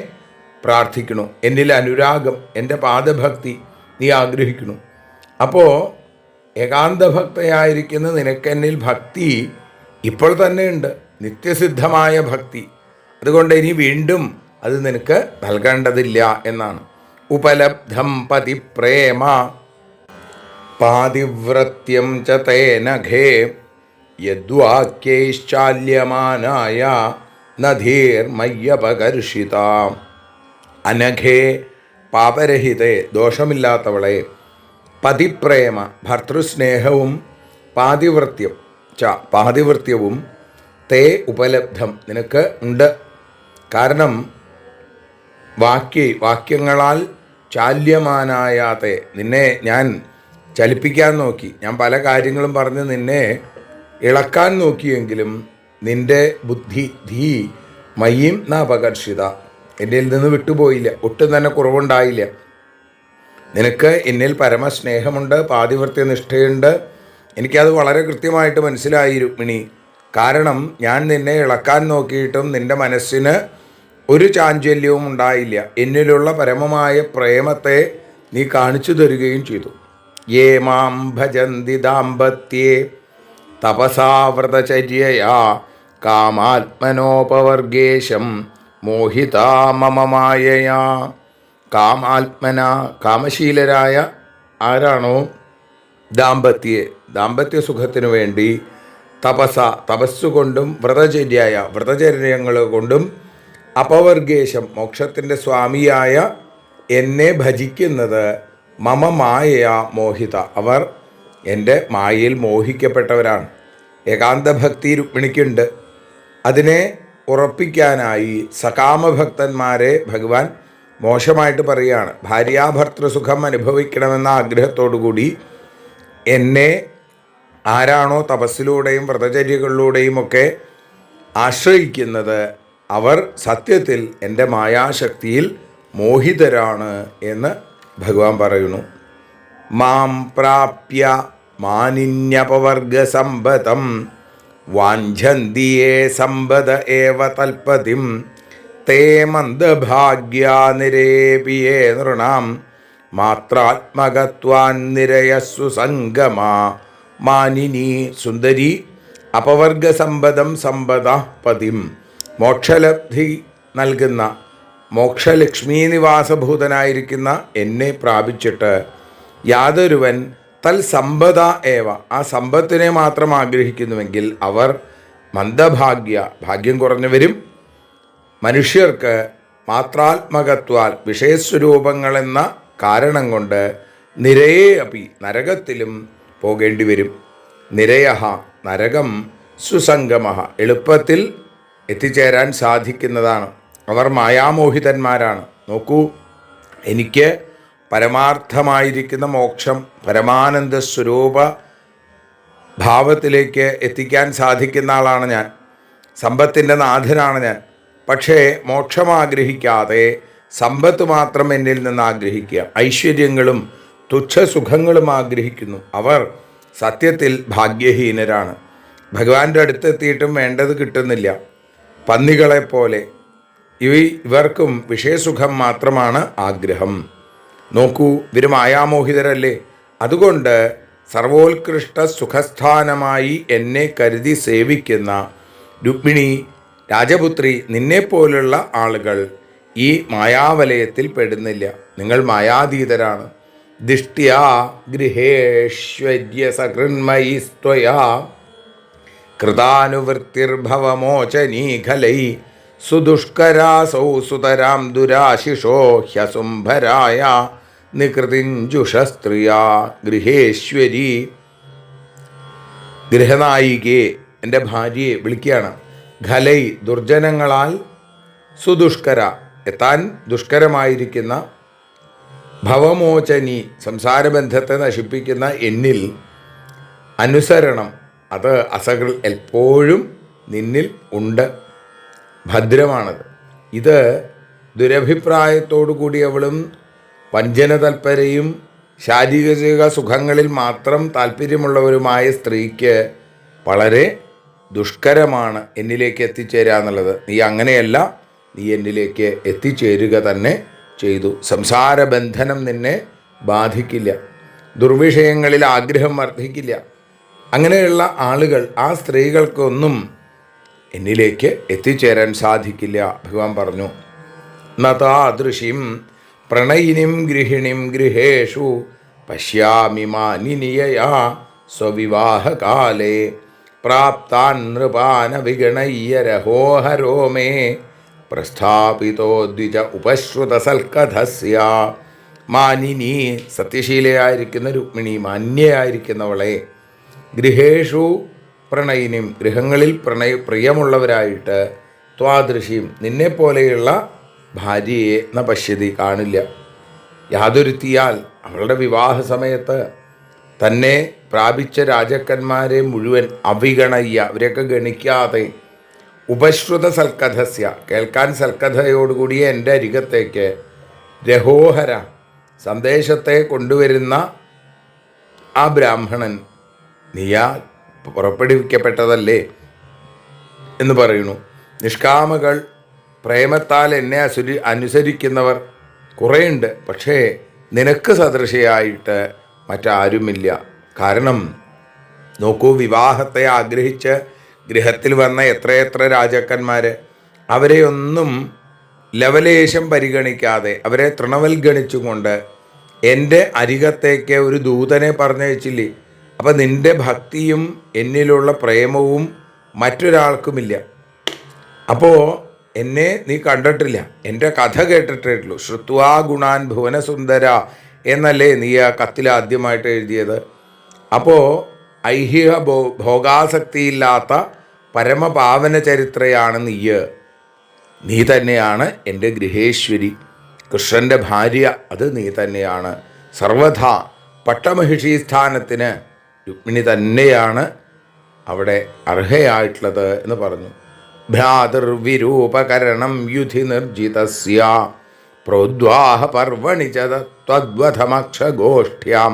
Speaker 1: പ്രാർത്ഥിക്കണു. എന്നിൽ അനുരാഗം, എൻ്റെ പാദഭക്തി നീ ആഗ്രഹിക്കണു. അപ്പോൾ ഏകാന്തഭക്തയായിരിക്കുന്ന നിനക്കെന്നിൽ ഭക്തി ഇപ്പോൾ തന്നെ ഉണ്ട്, നിത്യസിദ്ധമായ ഭക്തി. അതുകൊണ്ട് ഇനി വീണ്ടും അത് നിനക്ക് നൽകേണ്ടതില്ല എന്നാണ്. ഉപലബ്ധം പതിപ്രേമ പാതിവ്രത്യം ച തേനഘേ യദ്വാക്യൈശ്ചാല്യമാനായ നധീർമയ്യപകർഷിത. അനഘേ പാപരഹിതേ ദോഷമില്ലാത്തവളെ, പതിപ്രേമ പാതൃസ്നേഹവും പാതിവൃത്യവും തേ ഉപലബ്ധം നിനക്ക് ഉണ്ട്. കാരണം വാക്യങ്ങളാൽ ചാല്യമാനായാതെ നിന്നെ ഞാൻ ചലിപ്പിക്കാൻ നോക്കി, ഞാൻ പല കാര്യങ്ങളും പറഞ്ഞ് നിന്നെ ഇളക്കാൻ നോക്കിയെങ്കിലും നിന്റെ ബുദ്ധി ധീ മയ്യും ന അപകർഷിത, എന്നിൽ നിന്ന് വിട്ടുപോയില്ല, ഒട്ടും തന്നെ കുറവുണ്ടായില്ല. നിനക്ക് എന്നിൽ പരമസ്നേഹമുണ്ട്, പാതിവൃത്യനിഷ്ഠയുണ്ട്. എനിക്കത് വളരെ കൃത്യമായിട്ട് മനസ്സിലായി രുക്മിണി. കാരണം ഞാൻ നിന്നെ ഇളക്കാൻ നോക്കിയിട്ടും നിന്റെ മനസ്സിന് ഒരു ചാഞ്ചല്യവും ഉണ്ടായില്ല. എന്നിലുള്ള പരമമായ പ്രേമത്തെ നീ കാണിച്ചു തരികയും ചെയ്തു. യേ മാം ഭജന്തി ദാമ്പത്യേ തപസാവ്രതചര്യയാ കാമാത്മനോപവർഗേശം മോഹിതാ മമ മായയാ. കാമശീലരായ ആരാണോ ദാമ്പത്യസുഖത്തിനു വേണ്ടി തപസ്സുകൊണ്ടും വ്രതചര്യങ്ങൾ കൊണ്ടും അപവർഗേശം മോക്ഷത്തിൻ്റെ സ്വാമിയായ എന്നെ ഭജിക്കുന്നത് മമ മായയാ മോഹിത, അവർ എൻ്റെ മായയിൽ മോഹിക്കപ്പെട്ടവരാണ്. ഏകാന്തഭക്തി രുക്മിണിക്കുണ്ട്. അതിനെ ഉറപ്പിക്കാനായി സകാമഭക്തന്മാരെ ഭഗവാൻ മോശമായിട്ട് പറയുകയാണ്. ഭാര്യാഭർത്തൃസുഖം അനുഭവിക്കണമെന്ന ആഗ്രഹത്തോടുകൂടി എന്നെ ആരാണോ തപസ്സിലൂടെയും വ്രതചര്യകളിലൂടെയും ഒക്കെ ആശ്രയിക്കുന്നത് അവർ സത്യത്തിൽ എൻ്റെ മായാശക്തിയിൽ മോഹിതരാണ് എന്ന് ഭഗവാൻ പറയുന്നു. മാം പ്രാപ്യ മാനിന്യപവർഗസമ്പതം വാഞ്ചന്തിയേ സമ്പദ ഏവ തൽപതിം തേ മന്ദഭാഗ്യാ നിരേപിയേ നൃണാം മാത്രാത്മകത്വാൻ നിരയസ്സു സംഗമാ. മാനിനി സുന്ദരി, അപവർഗസമ്പദം സമ്പദ പതിം, മോക്ഷലബ്ധി നൽകുന്ന മോക്ഷലക്ഷ്മീ നിവാസഭൂതനായിരിക്കുന്ന എന്നെ പ്രാപിച്ചിട്ട് യാതൊരുവൻ തൽസമ്പദ ഏവ ആ സമ്പത്തിനെ മാത്രം ആഗ്രഹിക്കുന്നുവെങ്കിൽ അവർ ഭാഗ്യം കുറഞ്ഞവരും മനുഷ്യർക്ക് മാത്രാത്മകത്വാൽ വിഷയസ്വരൂപങ്ങളെന്ന കാരണം കൊണ്ട് നിരയേ അപി നരകത്തിലും പോകേണ്ടി വരും. നിരയഹ നരകം, സുസംഗമ എളുപ്പത്തിൽ എത്തിച്ചേരാൻ സാധിക്കുന്നതാണ്. അവർ മായാമോഹിതന്മാരാണ്. നോക്കൂ, എനിക്ക് പരമാർത്ഥമായിരിക്കുന്ന മോക്ഷം, പരമാനന്ദ സ്വരൂപ ഭാവത്തിലേക്ക് എത്തിക്കാൻ സാധിക്കുന്ന ആളാണ് ഞാൻ. സമ്പത്തിൻ്റെ നാഥനാണ് ഞാൻ. പക്ഷേ മോക്ഷം ആഗ്രഹിക്കാതെ സമ്പത്ത് മാത്രം എന്നിൽ നിന്ന് ആഗ്രഹിക്കുക, ഐശ്വര്യങ്ങളും തുച്ഛസുഖങ്ങളും ആഗ്രഹിക്കുന്നു. അവർ സത്യത്തിൽ ഭാഗ്യഹീനരാണ്. ഭഗവാന്റെ അടുത്തെത്തിയിട്ടും വേണ്ടത് കിട്ടുന്നില്ല. പന്നികളെപ്പോലെ ഇവർക്കും വിഷയസുഖം മാത്രമാണ് ആഗ്രഹം. നോക്കൂ, ഇവർ മായാമോഹിതരല്ലേ. അതുകൊണ്ട് സർവോത്കൃഷ്ട സുഖസ്ഥാനമായി എന്നെ കരുതി സേവിക്കുന്ന രുക്മിണി രാജപുത്രി, നിന്നെപ്പോലുള്ള ആളുകൾ ഈ മായാവലയത്തിൽ പെടുന്നില്ല. നിങ്ങൾ മായാതീതരാണ്. ദിഷ്ട്യാ ഗൃഹേശ്വര്യ സകൃന്മയിസ്ത്വയാ കൃതാനുവൃത്തിർഭവമോചനീഖലൈ സുദുഷ്കരാസൗ സുതരാം ദുരാശിഷോ ഹ്യസുംഭരായ നികൃതിഞ്ജുഷസ്ത്രിയാ ഗൃഹേശ്വരി. ഗൃഹനായികയെ, എൻ്റെ ഭാര്യയെ വിളിക്കുകയാണ്. ഖലൈ ദുർജനങ്ങളാൽ, സുദുഷ്കര എത്താൻ ദുഷ്കരമായിരിക്കുന്ന, ഭവമോചനി സംസാരബന്ധത്തെ നശിപ്പിക്കുന്ന എന്നിൽ അനുസരണം, അത് അസകൾ എപ്പോഴും നിന്നിൽ ഉണ്ട്. ഭദ്രമാണത്. ഇത് ദുരഭിപ്രായത്തോടു കൂടിയവളും വഞ്ചന തൽപരയും ശാരീരിക സുഖങ്ങളിൽ മാത്രം താല്പര്യമുള്ളവരുമായ സ്ത്രീക്ക് വളരെ ദുഷ്കരമാണ് എന്നിലേക്ക് എത്തിച്ചേരുക എന്നുള്ളത്. നീ അങ്ങനെയല്ല, നീ എന്നിലേക്ക് എത്തിച്ചേരുക തന്നെ ചെയ്തു. സംസാരബന്ധനം നിന്നെ ബാധിക്കില്ല, ദുർവിഷയങ്ങളിൽ ആഗ്രഹം വർദ്ധിക്കില്ല. അങ്ങനെയുള്ള ആളുകൾ, ആ സ്ത്രീകൾക്കൊന്നും എന്നിലേക്ക് എത്തിച്ചേരാൻ സാധിക്കില്ല. ഭഗവാൻ പറഞ്ഞു, നതാദൃശിം പ്രണയിനിം ഗൃഹിണിം ഗൃഹേഷു പശ്യാമി മാനിനിയയാ സ്വവിവാഹകാലേ പ്രാപ്താൻ നൃപാന വിഗണയ്യ രഹോഹരോ മേ പ്രസ്ഥാപിതോ ദ്വിജ ഉപശ്രുതസൽക്കഥസ്യ. മാനിനി, സത്യശീലയായിരിക്കുന്ന രുക്മിണി, മാന്യയായിരിക്കുന്നവളെ, ഗൃഹേഷു പ്രണയിനിം, ഗൃഹങ്ങളിൽ പ്രിയമുള്ളവരായിട്ട്, ത്വാദൃശിയും, നിന്നെപ്പോലെയുള്ള ഭാര്യയെ ന പശ്യതി, കാണില്ല. യാതൊരുത്തിയാൽ അവളുടെ വിവാഹ സമയത്ത് തന്നെ പ്രാപിച്ച രാജാക്കന്മാരെ മുഴുവൻ അവിഗണയ്യ, അവരെയൊക്കെ ഗണിക്കാതെ, ഉപശ്രുത സൽക്കഥസ്യ, കേൾക്കാൻ സൽക്കഥയോടുകൂടിയ എൻ്റെ അരികത്തേക്ക്, രഹോഹര, സന്ദേശത്തെ കൊണ്ടുവരുന്ന ആ ബ്രാഹ്മണൻ നീയാൽ പുറപ്പെടുവിക്കപ്പെട്ടതല്ലേ എന്ന് പറയുന്നു. നിഷ്കാമകൾ, പ്രേമത്താൽ എന്നെ അനുസരിക്കുന്നവർ കുറേയുണ്ട്. പക്ഷേ നിനക്ക് സദൃശയായിട്ട് മറ്റാരുമില്ല. കാരണം നോക്കൂ, വിവാഹത്തെ ആഗ്രഹിച്ച് ഗൃഹത്തിൽ വന്ന എത്രയെത്ര രാജാക്കന്മാർ, അവരെയൊന്നും ലവലേശം പരിഗണിക്കാതെ, അവരെ തൃണവൽഗണിച്ചുകൊണ്ട് എൻ്റെ അരികത്തേക്ക് ഒരു ദൂതനെ പറഞ്ഞയച്ചില്ലേ. അപ്പം നിൻ്റെ ഭക്തിയും എന്നിലുള്ള പ്രേമവും മറ്റൊരാൾക്കുമില്ല. അപ്പോൾ എന്നെ നീ കണ്ടിട്ടില്ല, എൻ്റെ കഥ കേട്ടിട്ടേ ഉള്ളൂ. ശ്രുത്വാ ഗുണാൻ ഭുവനസുന്ദര എന്നല്ലേ നീ ആ കത്തിൽ ആദ്യമായിട്ട് എഴുതിയത്. അപ്പോൾ ഐഹിക ഭോഗാസക്തിയില്ലാത്ത പരമപാവന ചരിത്രയാണ് നീ തന്നെയാണ് എൻ്റെ ഗൃഹേശ്വരി, കൃഷ്ണൻ്റെ ഭാര്യ, അത് നീ തന്നെയാണ്. സർവഥ പട്ടമഹിഷി സ്ഥാനത്തിന് രുക്മിണി തന്നെയാണ് അവിടെ അർഹയായിട്ടുള്ളത് എന്ന് പറഞ്ഞു. ഭ്രാതൃവിരൂപകരണം യുധി നിർജിതസ്യ പ്രോദ്വാഹ പർവണി ച ത്വദ്വധമക്ഷഗോഷ്ഠ്യാം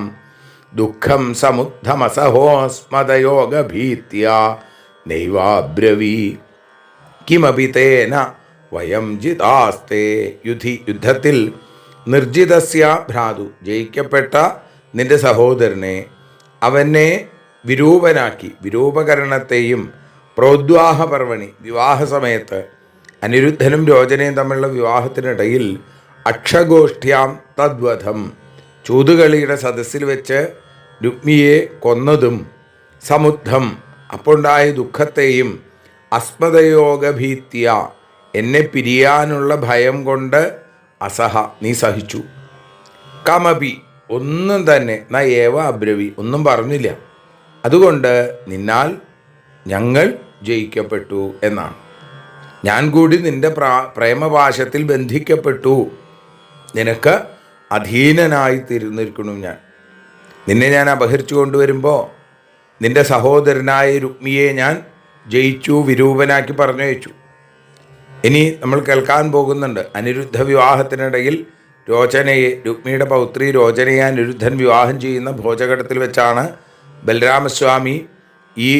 Speaker 1: ദുഃഖം സമുദ്ധമസഹോസ്മദയോഗഭീത്യ നൈവാബ്രവീ കിമപി തേന വയം ജിതാസ്തേ. യുദ്ധത്തിൽ നിർജിതസ്യ ഭ്രാതു, ജയിക്കപ്പെട്ട നിന്റെ സഹോദരനെ, അവനെ വിരൂപനാക്കി, വിരൂപകരണത്തെയും പ്രോദ്വാഹ പർവണി, വിവാഹസമയത്ത് അനിരുദ്ധനും രോചനയും തമ്മിലുള്ള വിവാഹത്തിനിടയിൽ അക്ഷഗോഷ്ഠ്യാം തദ്വധം, ചൂതുകളിയുടെ സദസ്സിൽ വെച്ച് രുക്മിയെ കൊന്നതും, സമുദ്ധം, അപ്പോണ്ടായ ദുഃഖത്തെയും, അസ്മദയോഗഭീത്യ, എന്നെ പിരിയാനുള്ള ഭയം കൊണ്ട്, അസഹ, നീ സഹിച്ചു, കമപി, ഒന്നും തന്നെ, ന ഏവ അബ്രവി, ഒന്നും പറഞ്ഞില്ല. അതുകൊണ്ട് നിന്നാൽ ഞങ്ങൾ ജയിക്കപ്പെട്ടു എന്നാണ്. ഞാൻ കൂടി നിൻ്റെ പ്രേമപാശത്തിൽ ബന്ധിക്കപ്പെട്ടു, നിനക്ക് അധീനനായി തീർന്നിരിക്കുന്നു. നിന്നെ ഞാൻ അപഹരിച്ചു കൊണ്ടുവരുമ്പോൾ നിൻ്റെ സഹോദരനായ രുക്മിയെ ഞാൻ ജയിച്ചു, വിരൂപനാക്കി പറഞ്ഞയച്ചു. ഇനി നമ്മൾ കേൾക്കാൻ പോകുന്നുണ്ട്, അനിരുദ്ധ വിവാഹത്തിനിടയിൽ രോചനയെ, രുക്മിയുടെ പൗത്രി രോചനയെ അനിരുദ്ധൻ വിവാഹം ചെയ്യുന്ന ഭോജഘട്ടത്തിൽ വെച്ചാണ് ബലരാമസ്വാമി ഈ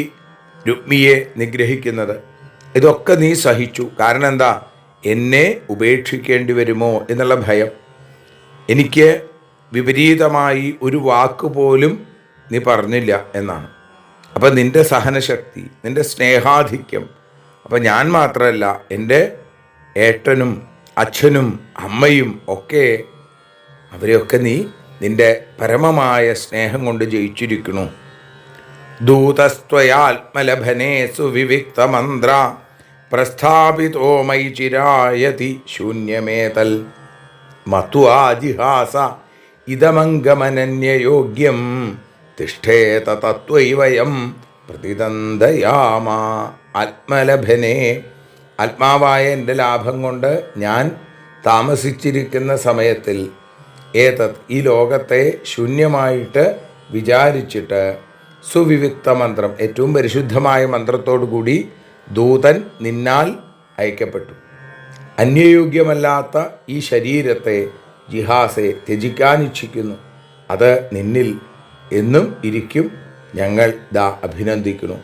Speaker 1: രുക്മിയെ നിഗ്രഹിക്കുന്നത്. ഇതൊക്കെ നീ സഹിച്ചു. കാരണം എന്താ? എന്നെ ഉപേക്ഷിക്കേണ്ടി വരുമോ എന്നുള്ള ഭയം. എനിക്ക് വിപരീതമായി ഒരു വാക്ക് പോലും നീ പറഞ്ഞില്ല എന്നാണ്. അപ്പം നിൻ്റെ സഹനശക്തി, നിൻ്റെ സ്നേഹാധിക്യം, അപ്പം ഞാൻ മാത്രമല്ല, എൻ്റെ ഏട്ടനും അച്ഛനും അമ്മയും ഒക്കെ, അവരെയൊക്കെ നീ നിൻ്റെ പരമമായ സ്നേഹം കൊണ്ട് ജയിച്ചിരിക്കുന്നു. ദൂതസ്ത്വയാത്മലഭനേ സുവിവിക്തമന്ത്ര പ്രസ്ഥാപിതോ മയി ചിരായതി ശൂന്യമേതൽ മത്വാജിഹാസ ഇതമംഗമനന്യയോഗ്യം തിഷ്ഠേത തത്വൈവയം പ്രതിതന്തയാമ. ആത്മലഭനെ, ആത്മാവായ എൻ്റെ ലാഭം കൊണ്ട് ഞാൻ താമസിച്ചിരിക്കുന്ന സമയത്തിൽ, ഏതത്, ഈ ലോകത്തെ ശൂന്യമായിട്ട് വിചാരിച്ചിട്ട്, സുവിവിക്ത മന്ത്രം, ഏറ്റവും പരിശുദ്ധമായ മന്ത്രത്തോടു കൂടി ദൂതൻ നിന്നാൽ അയക്കപ്പെട്ടു. അന്യയോഗ്യമല്ലാത്ത ഈ ശരീരത്തെ ജിഹാസെ ത്യജിക്കാനിച്ഛിക്കുന്നു. അത് നിന്നിൽ എന്നും ഇരിക്കും. ഞങ്ങൾ ദാ അഭിനന്ദിക്കുന്നു.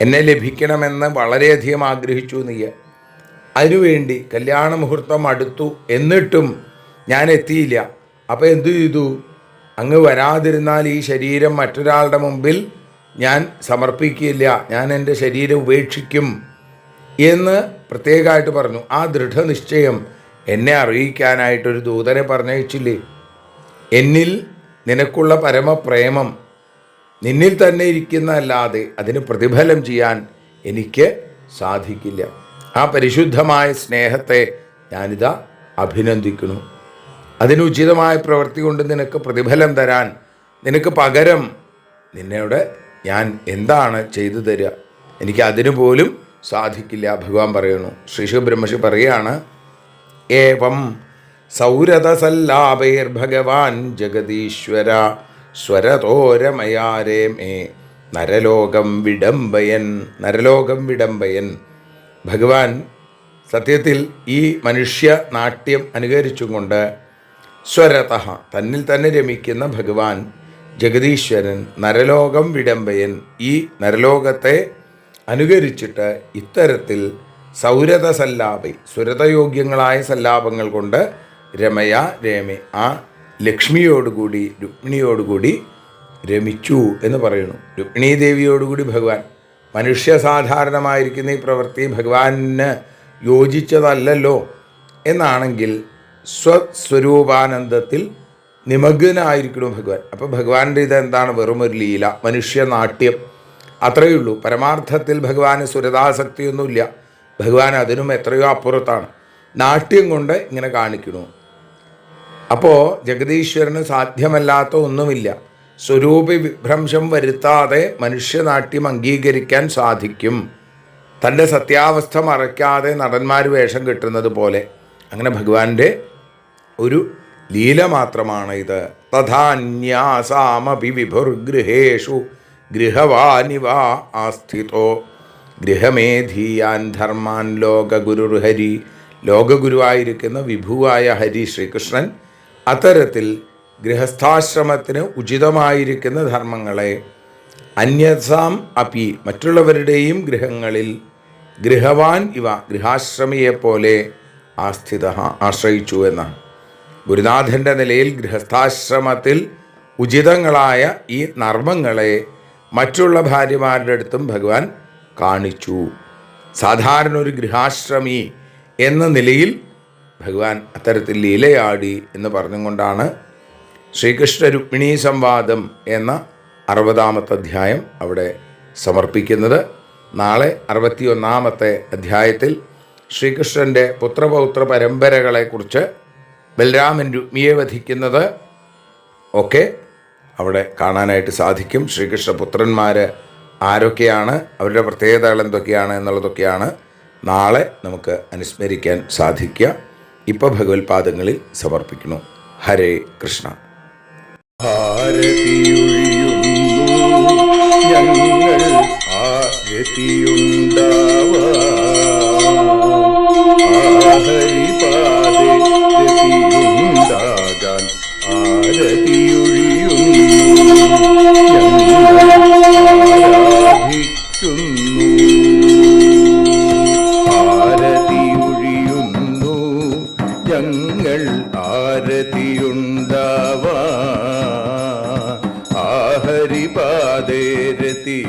Speaker 1: എന്നെ ലഭിക്കണമെന്ന് വളരെയധികം ആഗ്രഹിച്ചു നീ. അതിനുവേണ്ടി കല്യാണ മുഹൂർത്തം അടുത്തു, എന്നിട്ടും ഞാൻ എത്തിയില്ല. അപ്പോൾ എന്തു ചെയ്തു? അങ്ങ് വരാതിരുന്നാൽ ഈ ശരീരം മറ്റൊരാളുടെ മുമ്പിൽ ഞാൻ സമർപ്പിക്കില്ല, ഞാൻ എൻ്റെ ശരീരം ഉപേക്ഷിക്കും എന്ന് പ്രത്യേകമായിട്ട് പറഞ്ഞു. ആ ദൃഢനിശ്ചയം എന്നെ അറിയിക്കാനായിട്ടൊരു ദൂതനെ പറഞ്ഞയച്ചില്ലേ? എന്നിൽ നിനക്കുള്ള പരമപ്രേമം നിന്നിൽ തന്നെ ഇരിക്കുന്നതല്ലാതെ അതിന് പ്രതിഫലം ചെയ്യാൻ എനിക്ക് സാധിക്കില്ല. ആ പരിശുദ്ധമായ സ്നേഹത്തെ ഞാനിതാ അഭിനന്ദിക്കുന്നു. അതിനുചിതമായ പ്രവൃത്തി കൊണ്ട് നിനക്ക് പ്രതിഫലം തരാൻ, നിനക്ക് പകരം നിന്നോട് ഞാൻ എന്താണ് ചെയ്തു തരിക? എനിക്ക് അതിനു പോലും സാധിക്കില്ല. ഭഗവാൻ പറയുന്നു. ശ്രീ ശുബ്രഹ്മർഷി പറയുകയാണ്, ഏവം സൗരതസല്ലാപൈർ ഭഗവാൻ ജഗദീശ്വര സ്വരതോരമയാരേ മേ നരലോകം വിടംബയൻ. നരലോകം വിടംബയൻ. ഭഗവാൻ സത്യത്തിൽ ഈ മനുഷ്യ നാട്യം അനുകരിച്ചും കൊണ്ട് സ്വരത തന്നിൽ തന്നെ രമിക്കുന്ന ഭഗവാൻ ജഗദീശ്വരൻ നരലോകം വിടംബയൻ ഈ നരലോകത്തെ അനുകരിച്ചിട്ട് ഇത്തരത്തിൽ സൗരത സല്ലാപി സുരതയോഗ്യങ്ങളായ സല്ലാപങ്ങൾ കൊണ്ട് രമയ രേമെ ആ ലക്ഷ്മിയോടുകൂടി രുക്മിണിയോടുകൂടി രമിച്ചു എന്ന് പറയുന്നു. രുക്മിണീ ദേവിയോടുകൂടി ഭഗവാൻ. മനുഷ്യ സാധാരണമായിരിക്കുന്ന ഈ പ്രവൃത്തി ഭഗവാന് യോജിച്ചതല്ലല്ലോ എന്നാണെങ്കിൽ സ്വസ്വരൂപാനന്ദത്തിൽ നിമഗ്നായിരിക്കണം ഭഗവാൻ. അപ്പോൾ ഭഗവാന്റെ ഇതെന്താണ്? വെറുമൊരു ലീല, മനുഷ്യനാട്യം, അത്രയേ ഉള്ളൂ. പരമാർത്ഥത്തിൽ ഭഗവാന് സുരതാസക്തിയൊന്നുമില്ല. ഭഗവാൻ അതിനും എത്രയോ അപ്പുറത്താണ്. നാട്യം കൊണ്ട് ഇങ്ങനെ കാണിക്കണു. അപ്പോൾ ജഗദീശ്വരന് സാധ്യമല്ലാത്ത ഒന്നുമില്ല. സ്വരൂപ വിഭ്രംശം വരുത്താതെ മനുഷ്യനാട്യം അംഗീകരിക്കാൻ സാധിക്കും. തൻ്റെ സത്യാവസ്ഥ മറയ്ക്കാതെ നടന്മാർ വേഷം കെട്ടുന്നത് പോലെ. അങ്ങനെ ഭഗവാന്റെ ഒരു ലീല മാത്രമാണ് ഇത്. തഥാന്യാസാമപി വിഭുർഗൃഹേഷു ഗൃഹവാനിവ ആസ്ഥിതോ ഗൃഹമേധീയാൻ ധർമാൻ ലോകഗുരുർഹരി. ലോകഗുരുവായിരിക്കുന്ന വിഭുവായ ഹരി ശ്രീകൃഷ്ണൻ അത്തരത്തിൽ ഗൃഹസ്ഥാശ്രമത്തിന് ഉചിതമായിരിക്കുന്ന ധർമ്മങ്ങളെ അന്യസാം അപി മറ്റുള്ളവരുടെയും ഗൃഹങ്ങളിൽ ഗൃഹവാൻ ഇവ ഗൃഹാശ്രമിയെപ്പോലെ ആസ്ഥിത ആശ്രയിച്ചു എന്നാണ്. ഗുരുനാഥൻ്റെ നിലയിൽ ഗൃഹസ്ഥാശ്രമത്തിൽ ഉചിതങ്ങളായ ഈ നർമ്മങ്ങളെ മറ്റുള്ള ഭാര്യമാരുടെ അടുത്തും ഭഗവാൻ കാണിച്ചു. സാധാരണ ഒരു ഗൃഹാശ്രമി എന്ന നിലയിൽ ഭഗവാൻ അത്തരത്തിൽ ലീലയാടി എന്ന് പറഞ്ഞുകൊണ്ടാണ് ശ്രീകൃഷ്ണ രുക്മിണീ സംവാദം എന്ന 60-ാമത്തെ അധ്യായം അവിടെ സമർപ്പിക്കുന്നത്. നാളെ 61-ാമത്തെ അധ്യായത്തിൽ ശ്രീകൃഷ്ണൻ്റെ പുത്രപൗത്ര പരമ്പരകളെക്കുറിച്ച് ബലരാമൻ രുക്മിയെ വധിക്കുന്നത് ഒക്കെ അവിടെ കാണാനായിട്ട് സാധിക്കും. ശ്രീകൃഷ്ണപുത്രന്മാർ ആരൊക്കെയാണ്, അവരുടെ പ്രത്യേകതകൾ എന്തൊക്കെയാണ് എന്നുള്ളതൊക്കെയാണ് നാളെ നമുക്ക് അനുസ്മരിക്കാൻ സാധിക്കുക. ഇപ്പോൾ ഭഗവത്പാദങ്ങളിൽ സമർപ്പിക്കുന്നു. ഹരേ കൃഷ്ണ.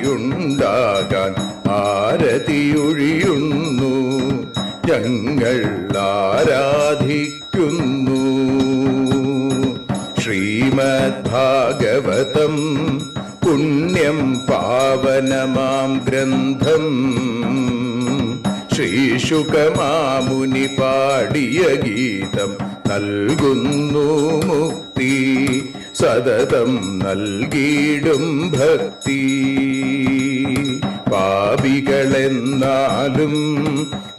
Speaker 2: രതിയുണ്ടാകാൻ ആരതിയൊഴിയുന്നു. ഞങ്ങൾ ആരാധിക്കുന്നു. ശ്രീമദ്ഭാഗവതം പുണ്യം പാവനമാം ഗ്രന്ഥം ശ്രീശുകമാമുനി പാടിയ ഗീതം നൽകുന്നു മുക്തി. സതതം നൽകിയിടും ഭക്തി. പാപികളെന്നാലും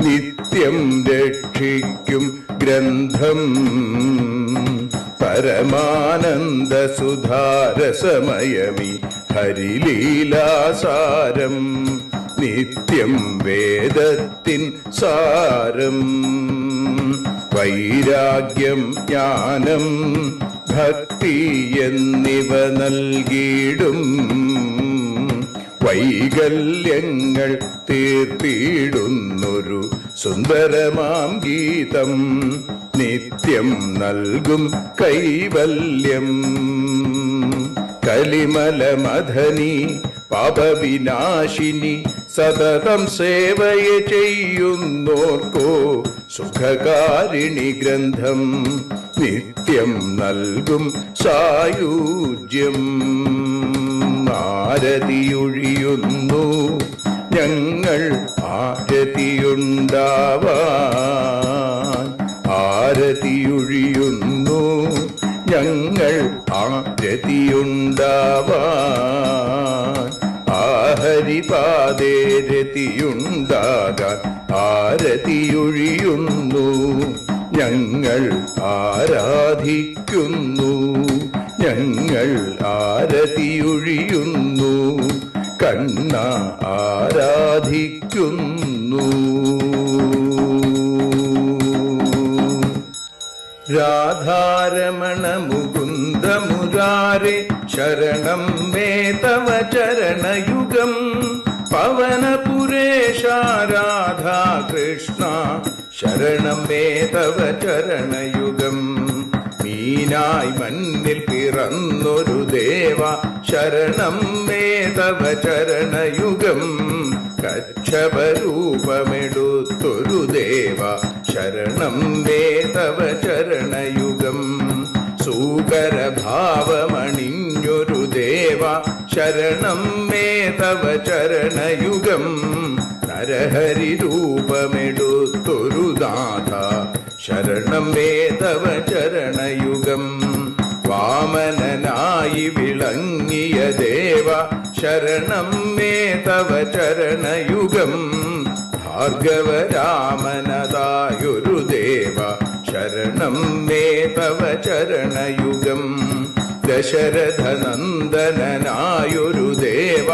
Speaker 2: നിത്യം രക്ഷിക്കും ഗ്രന്ഥം. പരമാനന്ദ സുധാരസമയമി ഹരിലീലാസാരം. നിത്യം വേദത്തിൻ സാരം. വൈരാഗ്യം, ജ്ഞാനം, ഭക്തി എന്നിവ നൽകിയിടും വൈകല്യങ്ങൾ തീർത്തിടുന്നൊരു സുന്ദരമാം ഗീതം നിത്യം നൽകും കൈവല്യം. കലിമലമഥനി പാപവിനാശിനി സതതം സേവയെ ചെയ്യുന്നോർക്കോ സുഖകാരിണി ഗ്രന്ഥം നിത്യം നൽകും സായുജ്യം. ആരതിയൊഴിയുന്നു ഞങ്ങൾ ആരതിയുണ്ടാവാൻ, ആരതിയൊഴിയുന്നു ഞങ്ങൾ ആരതിയുണ്ടാവാൻ. ആഹരിപാദേ രതിയുണ്ടാകാൻ ആരതിയൊഴിയുന്നു ഞങ്ങൾ ആരാധിക്കുന്നു, ഞങ്ങൾ ആരതിയൊഴിയുന്നു കണ്ണ ആരാധിക്കുന്നു. രാധാരമണ മുകുന്ദ മുരാരേ ശരണം മേ തവ ചരണയുഗം. പവനപുരേശ രാധാ കൃഷ്ണ ശരണം മേ തവ ചരണയുഗം. മീനായി മണ്ണിൽ പിറന്നൊരു ദേവ ശരണം മേ തവ ചരണയുഗം. കച്ഛപരൂപമെടുത്തൊരു ദേവ ശരണം മേ തവ ചരണയുഗം. സൂകരഭാവമണിഞ്ഞൊരു ദേവ ശരണം മേ തവ ചരണയുഗം. നരഹരി രൂപമെടുത്തൊരു നാഥ ശരണം മേ തവ ചരണയുഗം. വാമനനായി വിളങ്ങിയ ദേവ ശരണം മേ തവ ചരണയുഗം. ഭാർഗവരാമനതായൊരു ദേവ ശരണം മേ തവ ചരണയുഗം. ദശരഥനന്ദനായൊരു ദേവ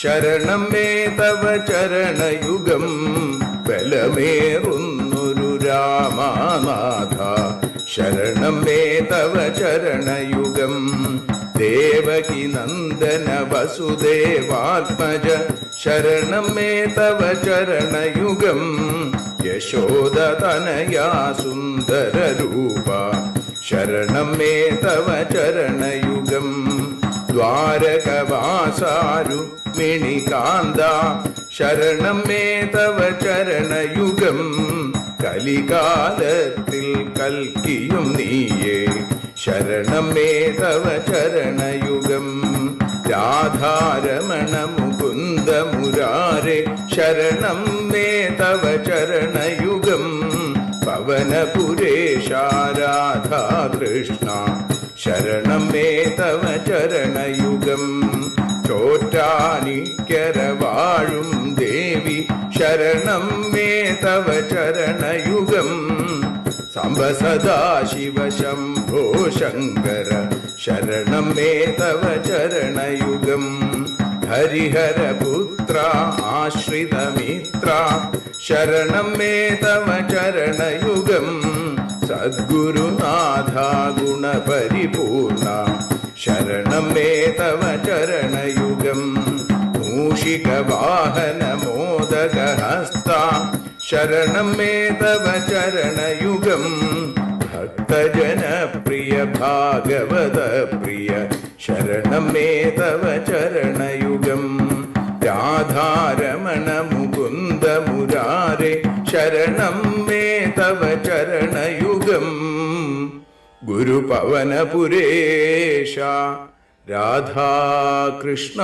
Speaker 2: ശരണം മേ തവ ചരണയുഗം. ബലമേറുന്നൊരു രാമനാഥ ശരണം മേ തവ ചരണയുഗം. ദേവകി നന്ദന വസുദേവാത്മജ ശരണം മേ തവ ചരണയുഗം. യശോദതനയാ സുന്ദര രൂപ ശരണം മേ തവ ചരണയുഗം. ദ്വാരകവാസാരുക്മിണികാന്ത ശരണം മേ തവ ചരണയുഗം. കലികാലത്തിൽ കൽക്കിയും നീയേ ശരണം മേ തവ ചരണയുഗം. രാധാരമണ മുകുന്ദ മുരാരേ ശരണം മേ തവ ചരണയുഗം. പവനപുരേശ രാധാ കൃഷ്ണ ശരണം മേ തവ ചരണയുഗം. ചോറ്റാനിക്കര വാഴും ദേവി ശരണം മേ തവ ചരണയുഗം. സാംബ സദാശിവ ശംഭോ ശങ്കര ശരണം മേ തവ ചരണയുഗം. ഹരിഹരപുത്ര ആശ്രിതമിത്ര ശരണം മേ തവ ചരണയുഗം. സദ്ഗുരുനാഥ ഗുണപരിപൂർണ ശരണം മേ തവ ചരണയുഗം. മൂഷികവാഹന മോദകഹസ്ത ശരണം മേ തവ ചരണയുഗം. ഭക്തജനപ്രിയ ഭാഗവത പ്രിയ ശരണം മേ തവ ചരണയുഗം. രാധാരമണ മുകുന്ദ മുരാരേ ശരണം മേ തവ ചരണയുഗം. ഗുരുപവനപുരേശ രാധാകൃഷ്ണ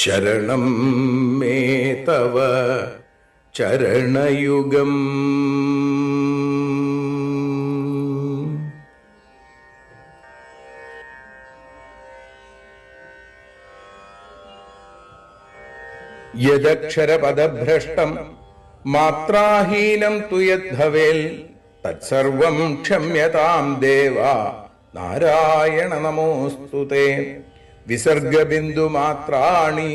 Speaker 2: ശരണം മേ തവ ചരണയുഗം. യദക്ഷരപദഭ്രഷ്ടം മാത്രാഹീനം തു യദ്ഭവേൽ തത്സർവം ക്ഷമ്യതാം ദേവ നാരായണ നമോസ്തുതേ. വിസർഗബിന്ദുമാത്രാണി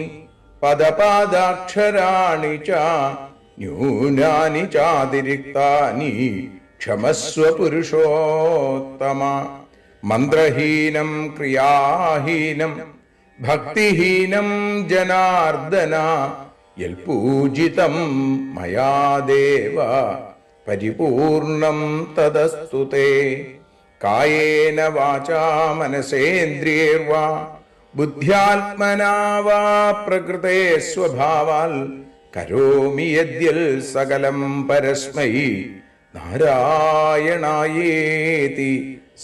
Speaker 2: പദപാദാക്ഷരാണി ച ന്യൂനാനി ചാതിരിക്താനി ക്ഷമസ്വ പുരുഷോത്തമ. മന്ത്രഹീനം ക്രിയാഹീനം ഭക്തിഹീനം ജനാർദ്ദന യൽപൂജിതം മയാ ദേവ പരിപൂർണം തദസ്തു തേ. കായേന വാചാ മനസേന്ദ്രിയൈർവാ ബുദ്ധ്യാത്മനാ വാ പ്രകൃതേ സ്വഭാവാൽ കരോമി യദ്യൽ സകലം പരസ്മൈ നാരായണായേതി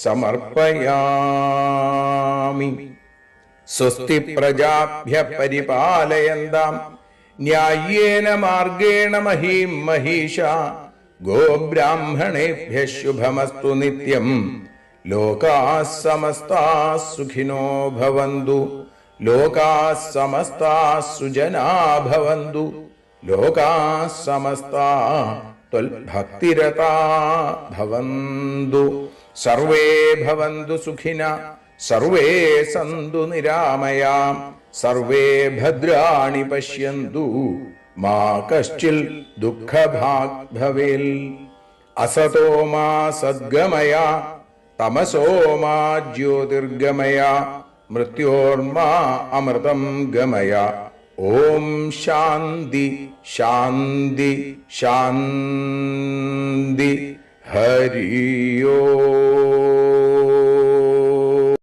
Speaker 2: സമർപ്പയാമി. സ്വസ്തി പ്രജാഭ്യ പരിപാലയന്താം ന്യായേന മാർഗേണ മഹീം മഹീഷ. ഗോബ്രാഹ്മണേഭ്യ ശുഭമസ്തു നിത്യം. ലോകാഃ സമസ്താഃ സുഖിനോ ഭവന്തു. ലോകാഃ സമസ്താഃ സുജനാ ഭവന്തു. ലോകാഃ സമസ്താഃ ത്വൽഭക്തിരതാ ഭവന്തു. സർവേ ഭവന്തു സുഖിനഃ സർവേ സന്തു നിരാമയാം. സർവേ ഭദ്രാണി പശ്യന്തു മാ കശ്ചിൽ ദുഃഖഭാഗ് ഭവേൽ. അസതോ മാ സദ്ഗമയ തമസോ മാ ജ്യോതിർഗമയ മൃത്യോർമാ അമൃതം ഗമയ. ഓം ശാന്തി ശാന്തി ശാന്തി. ഹരി